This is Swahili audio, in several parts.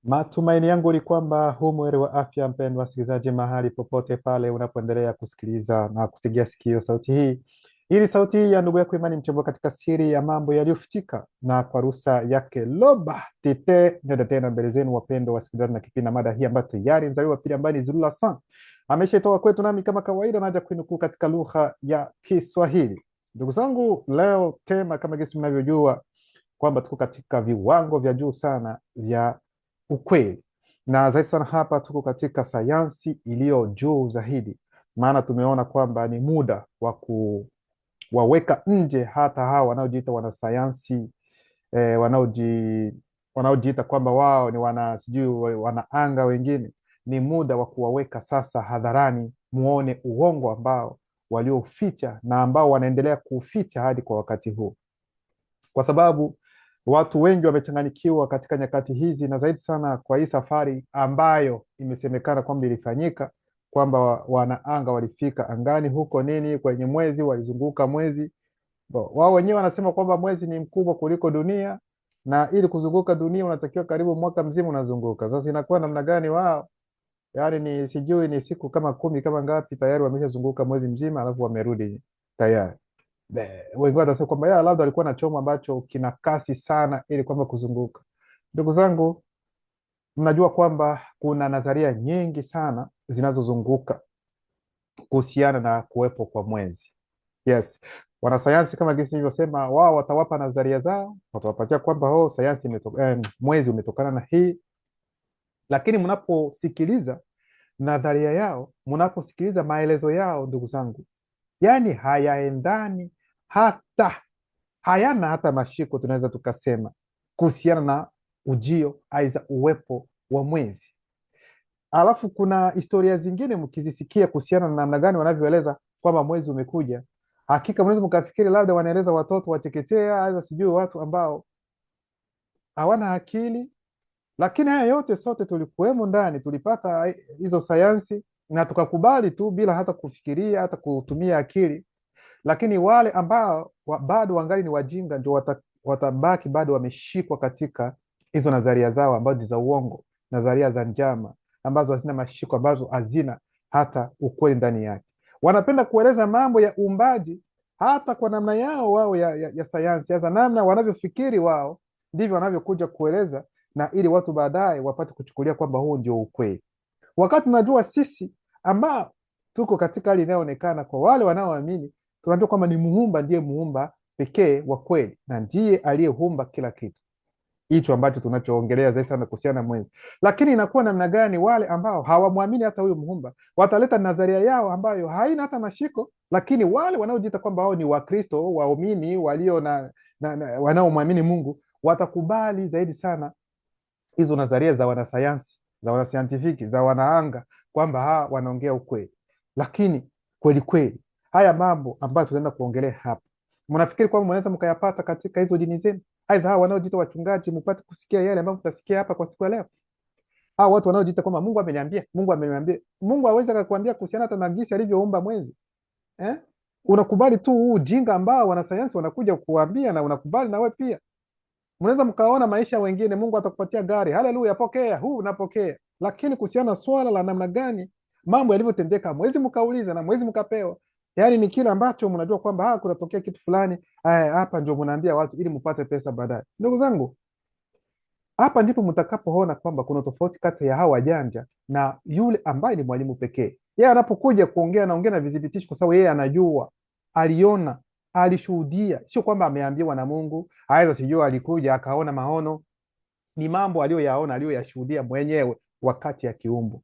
Matumaini yangu ni kwamba hu mweri wa afya, mpendwa msikilizaji, mahali popote pale unapoendelea kusikiliza na kutegea sikio sauti hii. Hii ni sauti hii ya ndugu yako Imani Mchombo katika siri ya mambo yaliyofichika, na kwa ruhusa yake Loba Tite ndio tena mbele zenu, wapendwa wasikilizaji, na kipindi na mada hii ambayo tayari mzaliwa pili ambaye ni Zulula San ameshaitoka kwetu, nami kama kawaida naja kuinukuu katika lugha ya Kiswahili. Ndugu zangu, leo tema kama jinsi mnavyojua kwamba tuko katika viwango vya juu sana vya ukweli, na zaidi sana hapa tuko katika sayansi iliyo juu zaidi, maana tumeona kwamba ni muda wa kuwaweka nje hata hawa wanaojiita wanasayansi wanaojiita kwamba wao ni wana sijui wanaanga wengine. Ni muda wa kuwaweka sasa hadharani, muone uongo ambao walioficha na ambao wanaendelea kuficha hadi kwa wakati huu, kwa sababu watu wengi wamechanganyikiwa katika nyakati hizi, na zaidi sana kwa hii safari ambayo imesemekana kwamba ilifanyika, kwamba wanaanga walifika angani huko nini kwenye mwezi, walizunguka mwezi. Wao wenyewe wanasema kwamba mwezi ni mkubwa kuliko dunia, na ili kuzunguka dunia unatakiwa karibu mwaka mzima unazunguka. Sasa inakuwa namna gani wao? Yaani ni sijui ni siku kama 10 kama ngapi, tayari wameshazunguka mwezi mzima, alafu wamerudi tayari. Wengi watasema kwamba labda alikuwa na chombo ambacho kina kasi sana ili kwamba kuzunguka. Ndugu zangu, mnajua kwamba kuna nadharia nyingi sana zinazozunguka kuhusiana na kuwepo kwa mwezi. Yes, wanasayansi kama jinsi nilivyosema, wao watawapa nadharia zao, watawapatia kwamba mwezi umetokana na hii, lakini mnaposikiliza nadharia yao, mnaposikiliza maelezo yao, ndugu zangu, yani hayaendani, hata hayana hata mashiko, tunaweza tukasema, kuhusiana na ujio aidha uwepo wa mwezi. Alafu kuna historia zingine mkizisikia kuhusiana na namna gani wanavyoeleza kwamba mwezi umekuja, hakika mnaweza mkafikiri labda wanaeleza watoto wachekechea, aidha sijui watu ambao hawana akili. Lakini haya yote sote tulikuwemo ndani, tulipata hizo sayansi na tukakubali tu bila hata kufikiria, hata kutumia akili. Lakini wale ambao bado wangali ni wajinga ndio watabaki bado wameshikwa katika hizo nadharia zao ambazo ni za uongo, nadharia za njama ambazo hazina mashiko, ambazo hazina hata ukweli ndani yake. Wanapenda kueleza mambo ya uumbaji hata kwa namna yao wao ya sayansi. Sasa namna wanavyofikiri wao ndivyo wanavyokuja kueleza, na ili watu baadaye wapate kuchukulia kwamba huu ndio ukweli, wakati tunajua sisi ambao tuko katika hali inayoonekana kwa wale wanaoamini, tunajua kwamba ni Muumba ndiye muumba pekee wa kweli, na ndiye aliyeumba kila kitu hicho ambacho tunachoongelea zaidi sana kuhusiana na mwezi. Lakini inakuwa namna gani wale ambao hawamwamini hata huyo muumba wataleta nadharia yao ambayo haina hata mashiko, lakini wale wanaojiita kwamba wao ni Wakristo waumini walio wanaomwamini Mungu watakubali zaidi sana hizo nadharia za wanasayansi, za wanasiantifiki, za wanaanga, kwamba wanaongea ukweli. Lakini kweli kweli haya mambo ambayo tutaenda kuongelea hapa, mnafikiri kwamba mnaweza mkayapata katika hizo dini zenu? Aidha hawa wanaojiita wachungaji mpate kusikia yale ambayo mtasikia hapa kwa siku ya leo? Hao watu wanaojiita kwamba Mungu ameniambia, Mungu ameniambia. Mungu hawezi akakwambia kuhusiana hata na jinsi alivyoumba mwezi eh? Unakubali tu huu ujinga ambao wanasayansi wanakuja kuambia, na unakubali na wewe pia. Mnaweza mkaona maisha wengine, Mungu atakupatia gari, haleluya, pokea, huu unapokea. Lakini kuhusiana na swala la namna gani mambo yalivyotendeka, mwezi mkauliza na mwezi mkapewa, yaani ni kile ambacho mnajua kwamba kunatokea kitu fulani hapa, ndio mnaambia watu ili mpate pesa baadaye. Ndugu zangu, hapa ndipo mtakapoona kwamba kuna tofauti kati ya hawa wajanja na yule ambaye ni mwalimu pekee. Yeye anapokuja kuongea, anaongea na vidhibitisho, kwa sababu yeye anajua, aliona, alishuhudia. Sio kwamba ameambiwa na Mungu, aidha sijui alikuja akaona maono. Ni mambo aliyoyaona, aliyoyashuhudia mwenyewe wakati akiumbwa,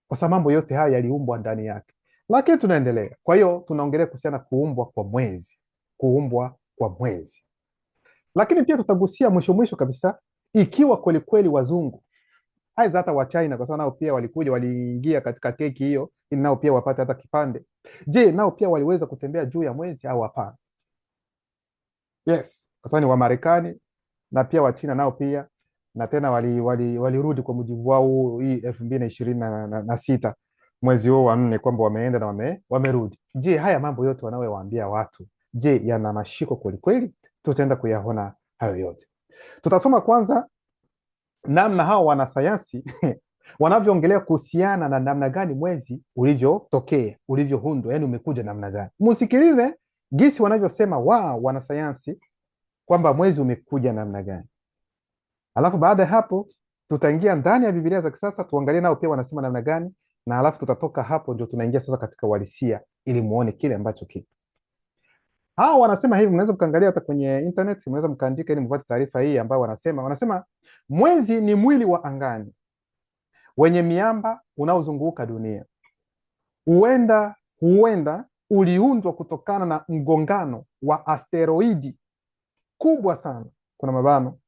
kwa sababu mambo yote haya yaliumbwa ndani yake. Lakini tunaendelea. Kwa hiyo tunaongelea kuhusiana kuumbwa kwa mwezi, kuumbwa kwa mwezi. Lakini pia tutagusia mwisho mwisho kabisa, ikiwa kweli kweli wazungu aidha hata wa China, kwa sababu nao pia walikuja, waliingia katika keki hiyo ili nao pia wapate hata kipande. Je, nao pia waliweza kutembea juu ya mwezi au hapana? Yes, kwa sababu ni Wamarekani na pia Wachina nao pia, na tena walirudi kwa mujibu wao hii 2026 mwezi huo wa 4 kwamba wameenda na wamerudi. Je, haya mambo yote wanaowaambia watu, je, yana mashiko kweli kweli? Tutaenda kuyaona hayo yote. Tutasoma kwanza namna hao wanasayansi wanavyoongelea kuhusiana na namna gani mwezi ulivyotokea, ulivyoundwa, yani umekuja namna gani. Msikilize gisi wanavyosema wao wanasayansi kwamba mwezi umekuja namna gani, alafu baada ya hapo tutaingia ndani ya Biblia za kisasa tuangalie nao pia wanasema namna gani, na alafu tutatoka hapo ndio tunaingia sasa katika uhalisia ili muone kile ambacho kipo. Hao wanasema hivi, mnaweza mkaangalia hata kwenye internet, mnaweza mkaandika ili mpate taarifa hii ambayo wanasema mwezi ni mwili wa angani wenye miamba unaozunguka dunia. Huenda uliundwa kutokana na mgongano wa asteroidi kubwa sana, kuna mabano,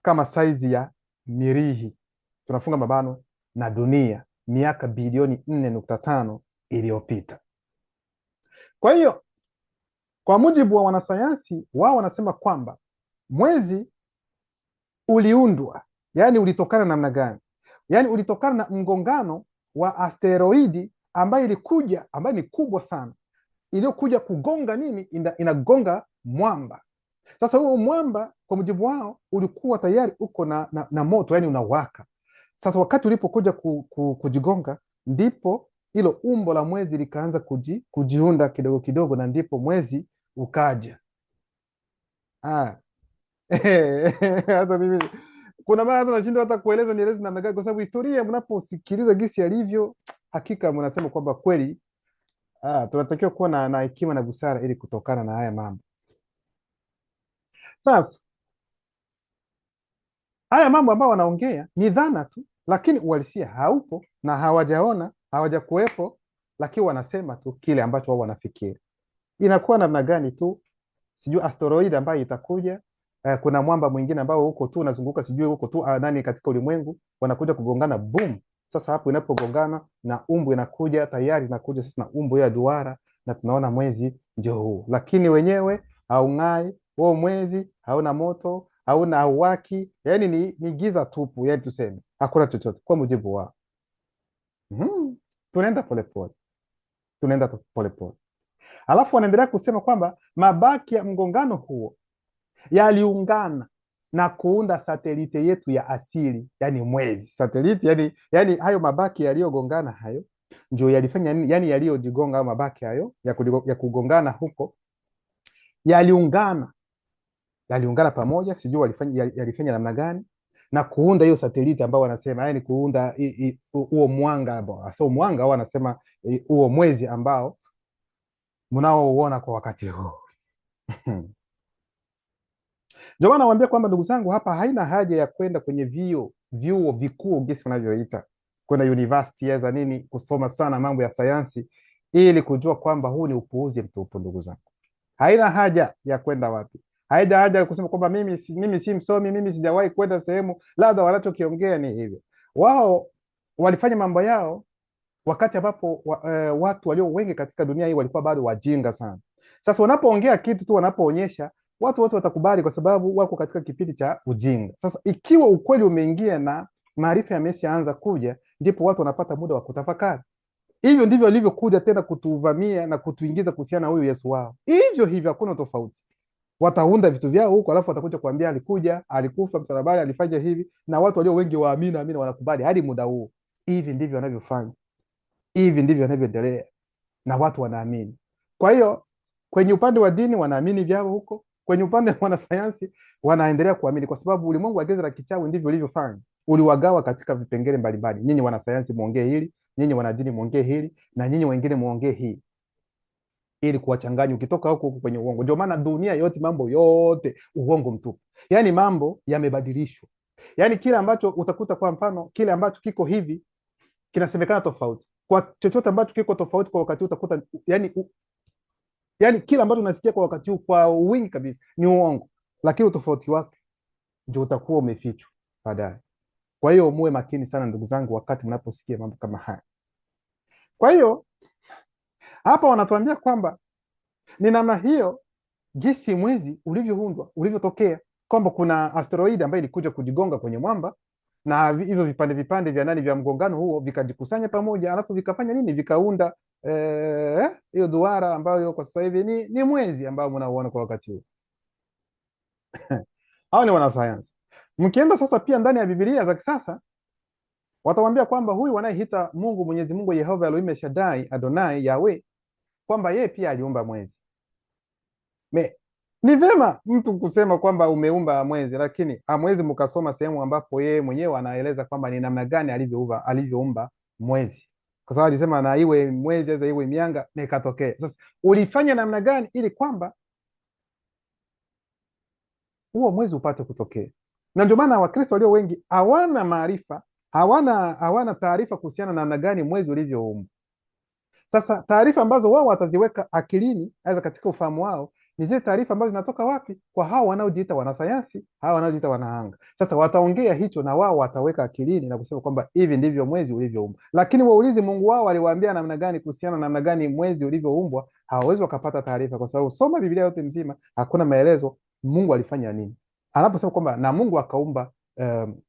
kama saizi ya Mirihi, tunafunga mabano, na dunia miaka bilioni 4.5 iliyopita. Kwa hiyo kwa mujibu wa wanasayansi wao wanasema kwamba mwezi uliundwa, yani ulitokana namna gani? Yani ulitokana na mgongano wa asteroidi ambayo ilikuja, ambayo ni kubwa sana, iliyokuja kugonga nini? Inagonga mwamba. Sasa huo mwamba kwa mujibu wao ulikuwa tayari uko na moto, yani unawaka. Sasa wakati ulipokuja kujigonga, ndipo hilo umbo la mwezi likaanza kujiunda kidogo kidogo, na ndipo mwezi ukaja. Hata mimi kuna mara hata nashindwa hata kueleza nieleze namna gani, kwa sababu historia mnaposikiliza gisi alivyo, hakika mnasema kwamba kweli tunatakiwa kuwa na hekima na busara ili kutokana na haya mambo. Sasa haya mambo ambayo wanaongea ni dhana tu, lakini uhalisia haupo na hawajaona, hawajakuwepo, lakini wanasema tu kile ambacho wao wanafikiri. Inakuwa namna gani tu, sijui asteroid ambayo itakuja, kuna mwamba mwingine ambao huko tu unazunguka, sijui huko tu nani katika ulimwengu, wanakuja kugongana, boom. Sasa hapo inapogongana na umbu inakuja tayari, inakuja sasa na umbu ya duara, na tunaona mwezi ndio huu, lakini wenyewe haung'ai, wao mwezi hauna moto, hauna hauwaki, yani ni giza tupu, yani tuseme hakuna chochote kwa mujibu wao. Tunaenda polepole, tunaenda polepole. Alafu wanaendelea kusema kwamba mabaki ya mgongano huo yaliungana na kuunda satelite yetu ya asili, yani mwezi. Satelite yani hayo mabaki yaliyogongana hayo ndio yalifanya nini? Yani yaliyojigonga au mabaki hayo ya kugongana huko yaliungana pamoja, sijui yalifanya namna gani, na kuunda hiyo satelite ambao wanasema yani kuunda huo mwanga ambao sio mwanga, au wanasema huo mwezi ambao mnaouona kwa wakati huu. Ndio maana nawaambia kwamba ndugu zangu, hapa haina haja ya kwenda kwenye vyuo vikuu gisi wanavyoita, kwenda university za nini kusoma sana mambo ya sayansi ili kujua kwamba huu ni upuuzi mtupu. Ndugu zangu, haina haja ya kwenda wapi, haina haja ya kusema kwamba mimi si msomi, mimi sijawahi kwenda sehemu, labda wanachokiongea ni hivyo. Wao walifanya mambo yao wakati ambapo watu walio wengi katika dunia hii walikuwa bado wajinga sana. Sasa wanapoongea kitu tu, wanapoonyesha, watu wote watakubali kwa sababu wako katika kipindi cha ujinga. Sasa ikiwa ukweli umeingia na maarifa yameshaanza kuja, ndipo watu wanapata muda wa kutafakari. Hivyo ndivyo walivyokuja tena kutuvamia na kutuingiza kuhusiana na huyu Yesu wao. Hivyo hakuna tofauti. Wataunda vitu vyao huko, alafu watakuja kuambia alikuja, alikufa msalabani, alifanya hivi, na watu walio wengi waamini wanakubali hadi muda huo. Hivi ndivyo wanavyofanya, hivi ndivyo wanavyoendelea na watu wanaamini. Kwa hiyo kwenye upande wa dini wanaamini vyao huko, kwenye upande wa wanasayansi wanaendelea kuamini, kwa sababu ulimwengu wa giza la kichawi ndivyo ulivyofanya. Uliwagawa katika vipengele mbalimbali. Nyinyi wanasayansi muongee hili, nyinyi wanadini muongee hili, na nyinyi wengine muongee hii, ili kuwachanganya. Ukitoka huko kwenye uongo, ndio maana dunia yote, mambo yote uongo mtupu. Yani mambo yamebadilishwa, yani kile ambacho utakuta, kwa mfano kile ambacho kiko hivi kinasemekana tofauti, kwa chochote ambacho kiko tofauti kwa wakati utakuta yani kile ambacho unasikia kwa wakati huu kwa wingi kabisa ni uongo, lakini utofauti wake ndio utakuwa umefichwa baadaye. Kwa hiyo muwe makini sana ndugu zangu wakati mnaposikia mambo kama haya. Kwa hiyo hapa wanatuambia kwamba ni namna hiyo gisi mwezi ulivyoundwa, ulivyotokea, kwamba kuna asteroidi ambayo ilikuja kujigonga kwenye mwamba, na hivyo vipande vya nani vya mgongano huo vikajikusanya pamoja, alafu vikafanya nini? Vikaunda hiyo duara ambayo kwa sasa hivi ni mwezi ambao mnauona kwa wakati huu. Hao ni wanasayansi. Mkienda sasa pia ndani ya Biblia za kisasa watawaambia kwamba huyu wanayeita Mungu, Mwenyezi Mungu, Yehova Elohim Shaddai Adonai Yahweh, kwamba yeye pia aliumba mwezi. Ni vema mtu kusema kwamba umeumba mwezi, lakini hamwezi mkasoma sehemu ambapo yeye mwenyewe anaeleza kwamba ni namna gani alivyoumba mwezi, kwa sababu alisema na iwe mwezi aza iwe mianga na ikatokea. Sasa ulifanya namna gani ili kwamba huo mwezi upate kutokea? Na ndio maana Wakristo walio wengi hawana maarifa, hawana taarifa kuhusiana na namna gani mwezi ulivyoumbwa. Sasa taarifa ambazo wao wataziweka akilini, aidha katika ufahamu wao, ni zile taarifa ambazo zinatoka wapi? Kwa hao wanaojiita wanasayansi, hao wanaojiita wanaanga. Sasa wataongea hicho na wao wataweka akilini na kusema kwamba hivi ndivyo mwezi ulivyoumbwa, lakini waulizi Mungu wao aliwaambia namna gani kuhusiana na namna gani mwezi ulivyoumbwa, hawawezi wakapata taarifa, kwa sababu soma Biblia yote mzima, hakuna maelezo Mungu alifanya nini. Anaposema kwamba na Mungu akaumba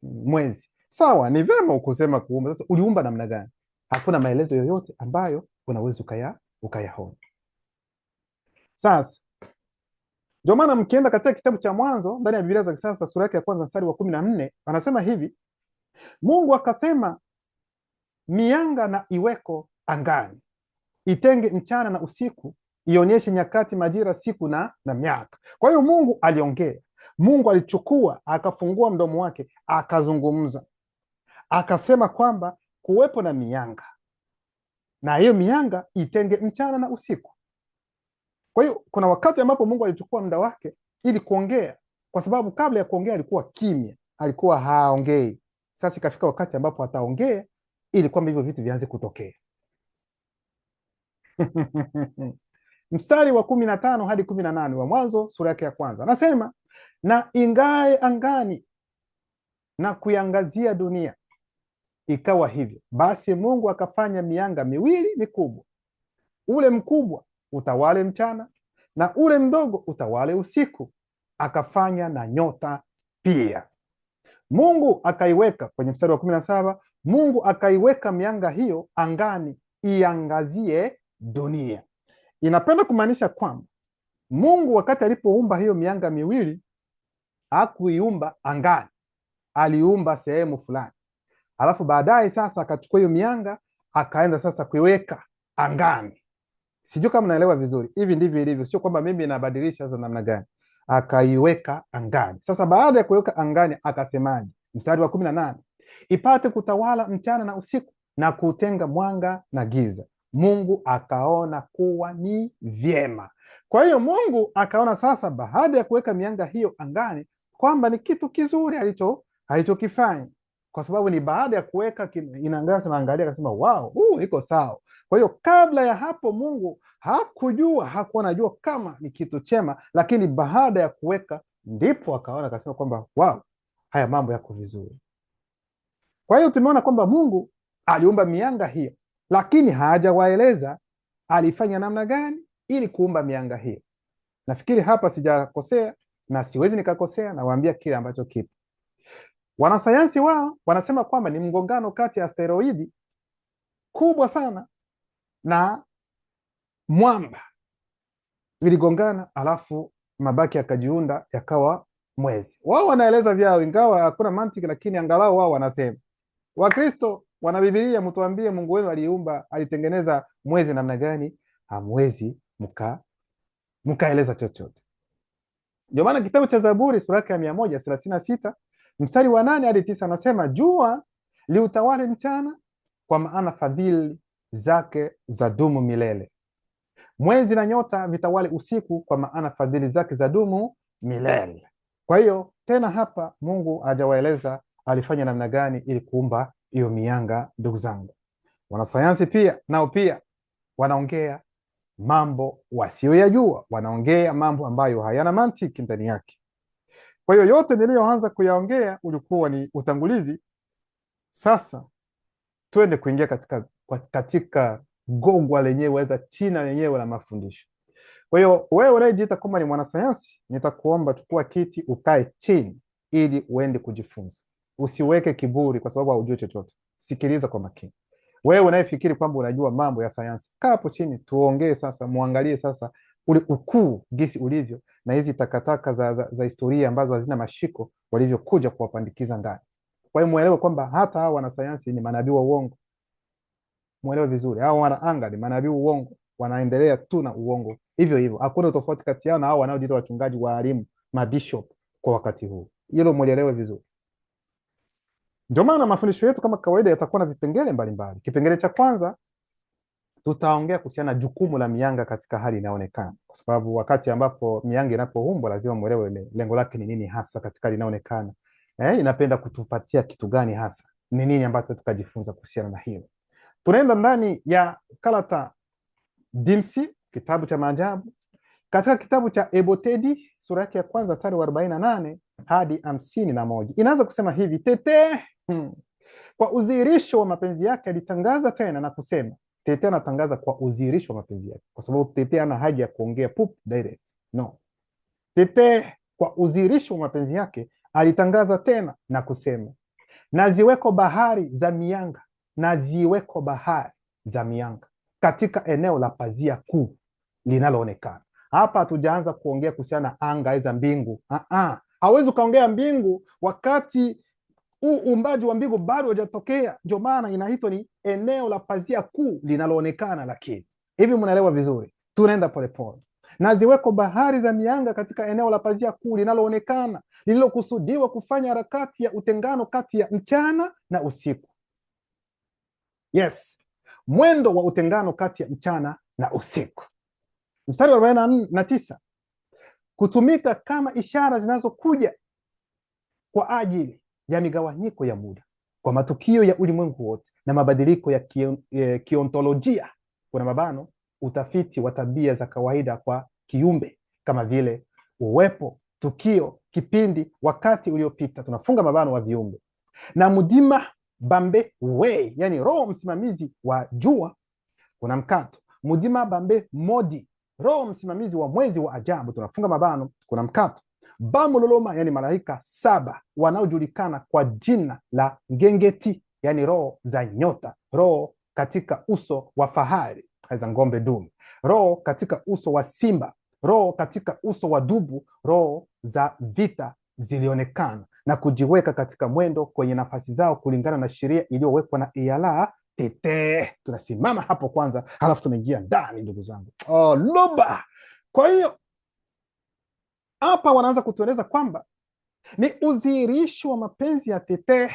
mwezi, sawa, ni vema ukusema kuumba. Sasa uliumba namna gani? Hakuna maelezo yoyote ambayo unaweza ukayaona. Sasa ndio maana mkienda katika kitabu cha Mwanzo ndani ya Biblia za kisasa sura yake ya kwanza mstari wa 14 anasema hivi: Mungu akasema, mianga na iweko angani, itenge mchana na usiku, ionyeshe nyakati, majira, siku na miaka. Kwa hiyo Mungu aliongea, Mungu alichukua, akafungua mdomo wake, akazungumza, akasema kwamba kuwepo na mianga, na hiyo mianga itenge mchana na usiku. Kwa hiyo kuna wakati ambapo Mungu alichukua muda wake ili kuongea, kwa sababu kabla ya kuongea alikuwa kimya, alikuwa haongei. Sasa ikafika wakati ambapo ataongea ili kwamba hivyo vitu vianze kutokea. Mstari wa 15 hadi 18 wa Mwanzo sura yake ya kwanza anasema, na ingae angani na kuiangazia dunia, ikawa hivyo. Basi Mungu akafanya mianga miwili mikubwa, ule mkubwa utawale mchana na ule mdogo utawale usiku. Akafanya na nyota pia. Mungu akaiweka, kwenye mstari wa 17, Mungu akaiweka mianga hiyo angani iangazie dunia. Inapenda kumaanisha kwamba Mungu wakati alipoumba hiyo mianga miwili hakuiumba angani, aliumba sehemu fulani, alafu baadaye sasa akachukua hiyo mianga akaenda sasa kuiweka angani. Sijui kama naelewa vizuri. Hivi ndivyo ilivyo, sio kwamba mimi nabadilisha za namna gani. Akaiweka angani. Sasa baada ya kuweka angani akasemaje? Mstari wa 18, ipate kutawala mchana na usiku na kutenga mwanga na giza. Mungu akaona kuwa ni vyema. Kwa hiyo Mungu akaona sasa, baada ya kuweka mianga hiyo angani, kwamba ni kitu kizuri alichokifanya, kwa sababu ni baada ya kuweka inaangaza na angalia, akasema wow, iko sawa. Kwa hiyo kabla ya hapo Mungu hakuwa anajua kama ni kitu chema, lakini baada ya kuweka ndipo akaona, akasema kwamba wow, haya mambo yako vizuri. Kwa hiyo tumeona kwamba Mungu aliumba mianga hiyo, lakini hajawaeleza alifanya namna gani ili kuumba mianga hiyo. Nafikiri hapa sijakosea na siwezi nikakosea, nawaambia kile ambacho kipo. Wanasayansi wao wanasema kwamba ni mgongano kati ya asteroidi kubwa sana na mwamba viligongana, alafu mabaki yakajiunda yakawa mwezi. Wao wanaeleza vyao, ingawa hakuna mantiki, lakini angalau wao wanasema. Wakristo wana Biblia, mtuambie Mungu wenu alitengeneza mwezi namna gani? Hamwezi mkaeleza chochote. Ndio maana kitabu cha Zaburi sura ya 136 mstari wa 8 hadi 9 anasema, jua liutawale mchana, kwa maana fadhili zake zadumu milele. Mwezi na nyota vitawale usiku, kwa maana fadhili zake zadumu milele. Kwa hiyo tena hapa Mungu hajawaeleza alifanya namna gani ili kuumba hiyo mianga. Ndugu zangu, wanasayansi pia nao pia wanaongea mambo wasioyajua, wanaongea mambo ambayo hayana mantiki ndani yake. Kwa hiyo yote niliyoanza kuyaongea ulikuwa ni utangulizi. Sasa tuende kuingia katika gogwa lenyewe za china lenyewe la mafundisho. Kwa hiyo wewe unayejiita kwamba ni mwanasayansi, nitakuomba chukua kiti ukae chini ili uende kujifunza. Usiweke kiburi kwa sababu haujui chochote. Sikiliza kwa makini. Wewe unayefikiri kwamba unajua mambo ya sayansi, kaa hapo chini tuongee sasa, muangalie sasa ule ukuu gisi ulivyo, na hizi takataka za historia ambazo hazina mashiko walivyokuja kuwapandikiza ndani. Kwa hiyo muelewe kwamba hata hao wanasayansi ni manabii wa uongo. Muelewe vizuri, hao wanaanga ni manabii wa uongo, wanaendelea tu na uongo hivyo hivyo. Hakuna tofauti kati yao na hao wanaojiita wachungaji, waalimu, mabishop kwa wakati huu. Hilo muelewe vizuri. Ndio maana mafundisho yetu kama kawaida yatakuwa na vipengele mbalimbali. Kipengele cha kwanza tutaongea kuhusiana na jukumu la mianga katika hali inayoonekana, kwa sababu wakati ambapo mianga inapoumbwa lazima muelewe lengo lake ni nini hasa katika hali inayoonekana. Inapenda kutupatia kitu gani hasa, ni nini ambacho tukajifunza kuhusiana na hilo. Tunaenda ndani ya Karata Dimsi, kitabu cha maajabu, katika kitabu cha Ebotedi sura yake ya kwanza mstari wa 48 hadi 51. Inaanza kusema hivi: Tete kwa udhihirisho wa mapenzi yake alitangaza tena na kusema. Tete anatangaza kwa udhihirisho wa mapenzi yake, kwa sababu Tete ana haja ya kuongea pup direct. No. Tete kwa udhihirisho wa mapenzi yake alitangaza tena na kusema, na ziweko bahari za mianga, na ziweko bahari za mianga katika eneo la pazia kuu linaloonekana. Hapa hatujaanza kuongea kuhusiana na anga za mbingu. Hawezi ukaongea mbingu wakati uumbaji wa mbingu bado hujatokea. Ndio maana inaitwa ni eneo la pazia kuu linaloonekana. Lakini hivi mnaelewa vizuri, tunaenda polepole. Na ziweko bahari za mianga katika eneo la pazia kuu linaloonekana, lililokusudiwa kufanya harakati ya utengano kati ya mchana na usiku. Yes, mwendo wa utengano kati ya mchana na usiku. Mstari wa 49, kutumika kama ishara zinazokuja kwa ajili ya migawanyiko ya muda, kwa matukio ya ulimwengu wote na mabadiliko ya kiontolojia, kuna mabano, utafiti wa tabia za kawaida kwa kiumbe kama vile uwepo, tukio, kipindi, wakati uliopita, tunafunga mabano wa viumbe, na mudima bambe we, yani roho msimamizi wa jua, kuna mkato, mudima bambe modi, roho msimamizi wa mwezi wa ajabu, tunafunga mabano, kuna mkato, bamuloloma, yani malaika 7 wanaojulikana kwa jina la ngengeti, yani roho za nyota, roho katika uso wa fahari za ng'ombe dume, roho katika uso wa simba, roho katika uso wa dubu, roho za vita zilionekana na kujiweka katika mwendo kwenye nafasi zao kulingana na sheria iliyowekwa na Iyala Tete. Tunasimama hapo kwanza, halafu tunaingia ndani, ndugu zangu. Loba. Kwa hiyo hapa wanaanza kutueleza kwamba ni udhihirisho wa mapenzi ya Tete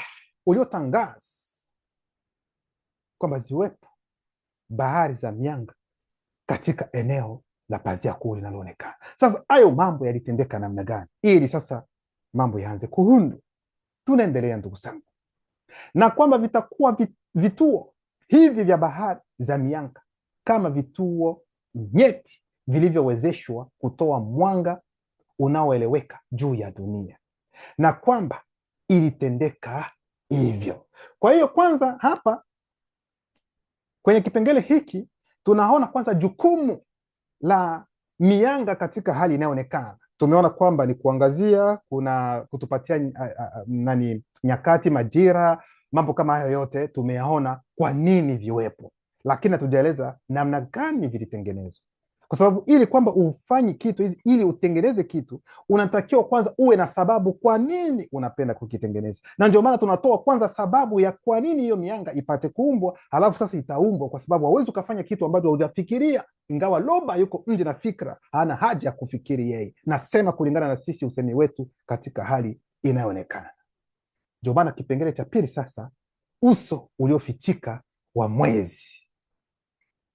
uliotangaza kwamba ziwepo bahari za mianga katika eneo la pazia kuu linaloonekana. Sasa hayo mambo yalitendeka namna gani ili sasa mambo yaanze kuhundu? Tunaendelea ndugu zangu, na kwamba vitakuwa vituo hivi vya bahari za mianga kama vituo nyeti vilivyowezeshwa kutoa mwanga unaoeleweka juu ya dunia, na kwamba ilitendeka hivyo. Kwa hiyo kwanza hapa kwenye kipengele hiki tunaona kwanza jukumu la mianga katika hali inayoonekana. Tumeona kwamba ni kuangazia, kuna kutupatia nyakati, majira, mambo kama hayo yote tumeyaona kwa nini viwepo, lakini hatujaeleza namna gani vilitengenezwa, kwa sababu ili kwamba ufanye kitu hizi, ili utengeneze kitu, unatakiwa kwanza uwe na sababu kwa nini unapenda kukitengeneza. Na ndio maana tunatoa kwanza sababu ya kwa nini hiyo mianga ipate kuumbwa, halafu sasa itaumbwa, kwa sababu hauwezi ukafanya kitu ambacho hujafikiria. Ingawa Loba yuko nje na fikra, hana haja ya kufikiri yeye. Nasema kulingana na sisi usemi wetu katika hali inayoonekana. Ndio maana kipengele cha pili sasa, uso uliofichika wa mwezi.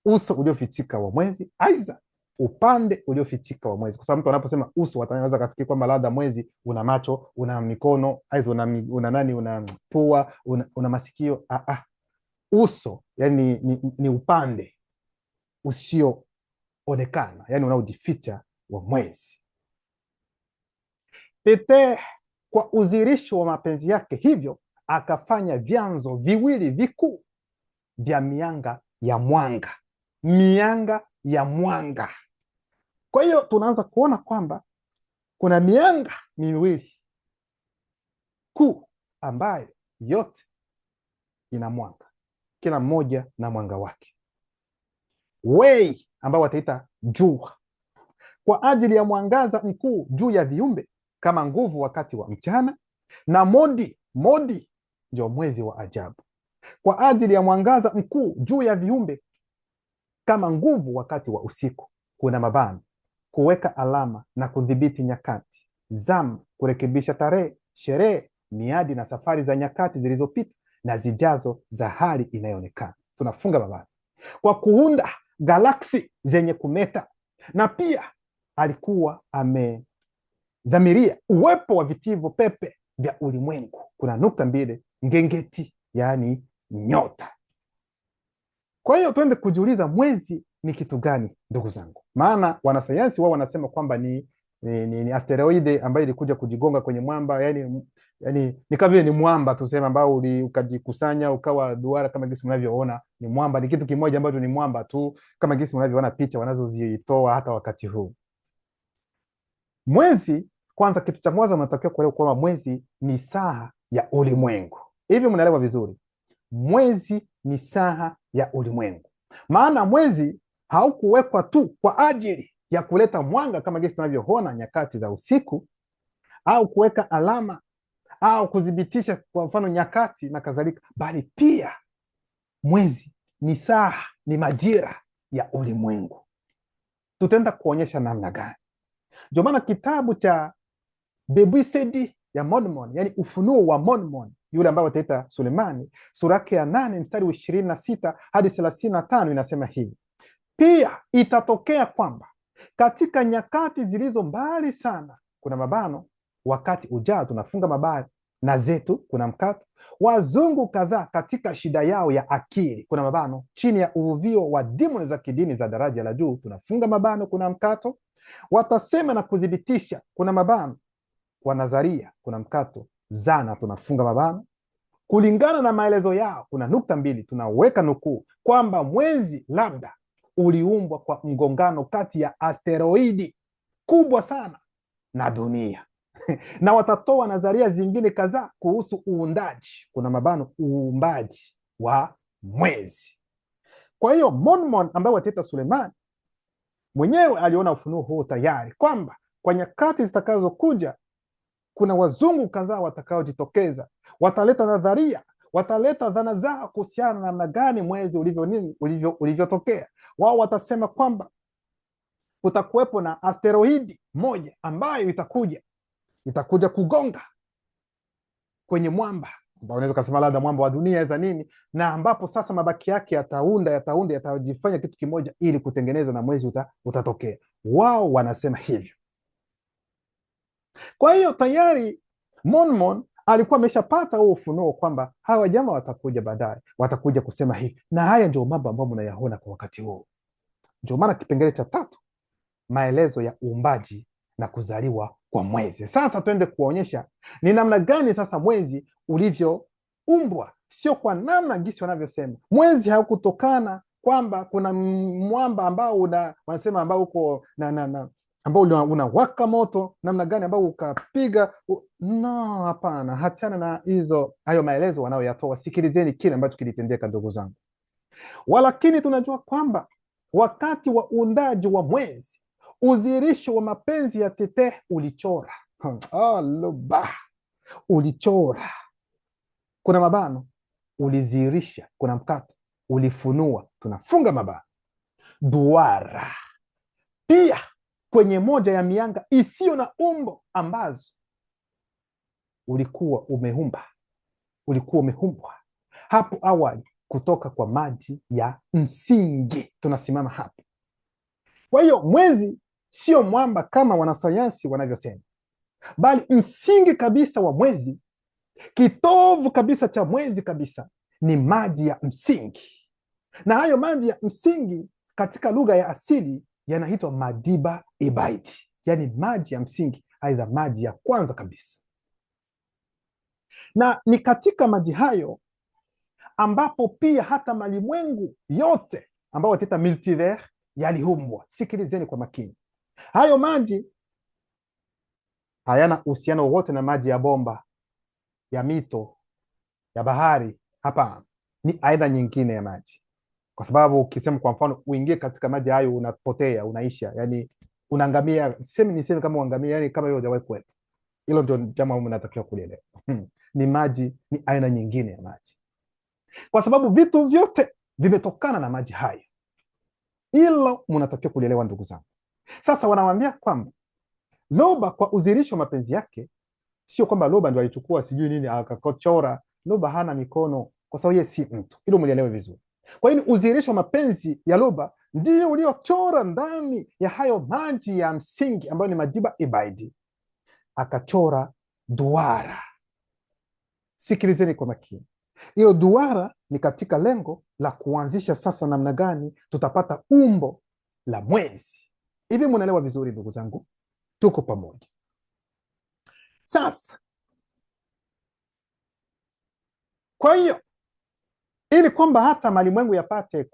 Uso uliofichika wa mwezi, aidha upande uliofichika wa mwezi, kwa sababu mtu anaposema uso wataweza kufikiri kwamba labda mwezi una macho, una mikono, aidha una pua, una masikio. Uso yani ni upande usioonekana, yani unaojificha wa mwezi. Tete kwa udhihirisho wa mapenzi yake hivyo akafanya vyanzo viwili vikuu vya mianga ya mwanga. Mianga ya mwanga. Kwa hiyo tunaanza kuona kwamba kuna mianga miwili kuu ambayo yote ina mwanga, kila mmoja na mwanga wake. Wei ambao wataita jua, kwa ajili ya mwangaza mkuu juu ya viumbe kama nguvu wakati wa mchana, na modi ndio mwezi wa ajabu, kwa ajili ya mwangaza mkuu juu ya viumbe kama nguvu wakati wa usiku. Kuna mabano, kuweka alama na kudhibiti nyakati, zama, kurekebisha tarehe, sherehe, miadi na safari za nyakati zilizopita na zijazo za hali inayoonekana. Tunafunga mabano kwa kuunda galaksi zenye kumeta, na pia alikuwa amedhamiria uwepo wa vitivo pepe vya ulimwengu. Kuna nukta mbili, ngengeti, yaani nyota. Kwa hiyo tuende kujiuliza mwezi ni kitu gani, ndugu zangu? Maana wanasayansi wao wanasema kwamba ni asteroide ambayo ilikuja kujigonga kwenye mwamba, yani ni kama vile ni mwamba tuseme, ambao ukajikusanya ukawa duara kama gisi mnavyoona. Ni mwamba, ni kitu kimoja ambacho ni mwamba tu, kama gisi mnavyoona picha wanazozitoa hata wakati huu. Mwezi, kwanza, kitu cha kwanza mnatakiwa kuelewa kwamba mwezi ni saa ya ulimwengu. Hivi mnaelewa vizuri? Mwezi ni saa ya ulimwengu. Maana mwezi haukuwekwa tu kwa ajili ya kuleta mwanga kama gisi tunavyoona nyakati za usiku, au kuweka alama au kudhibitisha kwa mfano nyakati na kadhalika, bali pia mwezi ni saa, ni majira ya ulimwengu. Tutaenda kuonyesha namna gani. Ndio maana kitabu cha Bebisedi ya Mormon, yani ufunuo wa Mormon, yule ambaye wataita Sulemani, sura yake ya 8 mstari wa 26 hadi 35 inasema hivi: pia itatokea kwamba katika nyakati zilizo mbali sana, kuna mabano, wakati ujao, tunafunga mabano na zetu, kuna mkato, wazungu kadhaa katika shida yao ya akili, kuna mabano, chini ya uvuvio wa demoni za kidini za daraja la juu, tunafunga mabano, kuna mkato, watasema na kudhibitisha, kuna mabano, wa nadharia, kuna mkato, zana, tunafunga mabano, kulingana na maelezo yao, kuna nukta mbili, tunaweka nukuu, kwamba mwezi labda uliumbwa kwa mgongano kati ya asteroidi kubwa sana na dunia na watatoa nadharia zingine kadhaa kuhusu uundaji, kuna mabano, uumbaji wa mwezi. Kwa hiyo Mormon ambaye wataita Sulemani mwenyewe aliona ufunuo huo tayari, kwamba kwa nyakati zitakazokuja kuna wazungu kadhaa watakaojitokeza, wataleta nadharia, wataleta dhana zao kuhusiana na namna gani mwezi ulivyotokea. Wao watasema kwamba kutakuwepo na asteroidi moja ambayo itakuja kugonga kwenye mwamba, ambao unaweza kusema labda mwamba wa dunia za nini, na ambapo sasa mabaki yake yatajifanya kitu kimoja ili kutengeneza na mwezi utatokea. Wao wanasema hivyo. Kwa hiyo tayari Mormon alikuwa ameshapata huo ufunuo kwamba hawa jamaa watakuja baadaye, watakuja kusema hivi, na haya ndio mambo ambayo mnayaona kwa wakati huo. Ndio maana kipengele cha 3, maelezo ya uumbaji na kuzaliwa kwa mwezi. Sasa twende kuonyesha ni namna gani sasa mwezi ulivyoumbwa, sio kwa namna gisi wanavyosema. Mwezi haukutokana kwamba kuna mwamba ambao wanasema ambao uko ambao unawaka moto namna gani ambao ukapiga. No, hapana, hatiana na hayo maelezo wanayoyatoa. Sikilizeni kile ambacho kilitendeka, ndugu zangu. Walakini tunajua kwamba wakati wa uundaji wa mwezi, udhihirisho wa mapenzi ya Tete ulichora ulichora, kuna mabano, ulidhihirisha, kuna mkato, ulifunua, tunafunga mabano, duara, pia kwenye moja ya mianga isiyo na umbo ambazo ulikuwa umeumbwa hapo awali kutoka kwa maji ya msingi. Tunasimama hapo. Kwa hiyo mwezi sio mwamba kama wanasayansi wanavyosema, bali msingi kabisa wa mwezi, kitovu kabisa cha mwezi kabisa ni maji ya msingi, na hayo maji ya msingi katika lugha ya asili yanaitwa Madiba Ibaiti, yani maji ya msingi, aidha maji ya kwanza kabisa. Na ni katika maji hayo ambapo pia hata malimwengu yote ambao wataita multivers yaliumbwa. Sikilizeni kwa makini, hayo maji hayana uhusiano wowote na maji ya bomba, ya mito, ya bahari. Hapana, ni aina nyingine ya maji, kwa sababu ukisema kwa mfano uingie katika maji hayo unapotea, unaisha, yani unaangamia, niseme kama uangamia, yani kama hiyo hujawahi kuwepo. Hilo ndio jambo ambalo mnatakiwa kulielewa. Ni maji, ni aina nyingine ya maji, kwa sababu vitu vyote vimetokana na maji hayo. Hilo mnatakiwa kulielewa ndugu zangu. Sasa wanawambia kwamba Loba kwa udhihirisho wa mapenzi yake, sio kwamba Loba ndio alichukua sijui nini akakochora. Loba hana mikono, kwa sababu yeye si mtu. Hilo mlielewe vizuri. Kwa hiyo udhihirisho wa mapenzi ya Loba ndio uliochora ndani ya hayo maji ya msingi ambayo ni Madiba Ibaidi, akachora duara. Sikilizeni kwa makini. Hiyo duara ni katika lengo la kuanzisha sasa namna gani tutapata umbo la mwezi. Hivi mnaelewa vizuri ndugu zangu? Tuko pamoja. Sasa kwa hiyo ili kwamba hata malimwengu yapate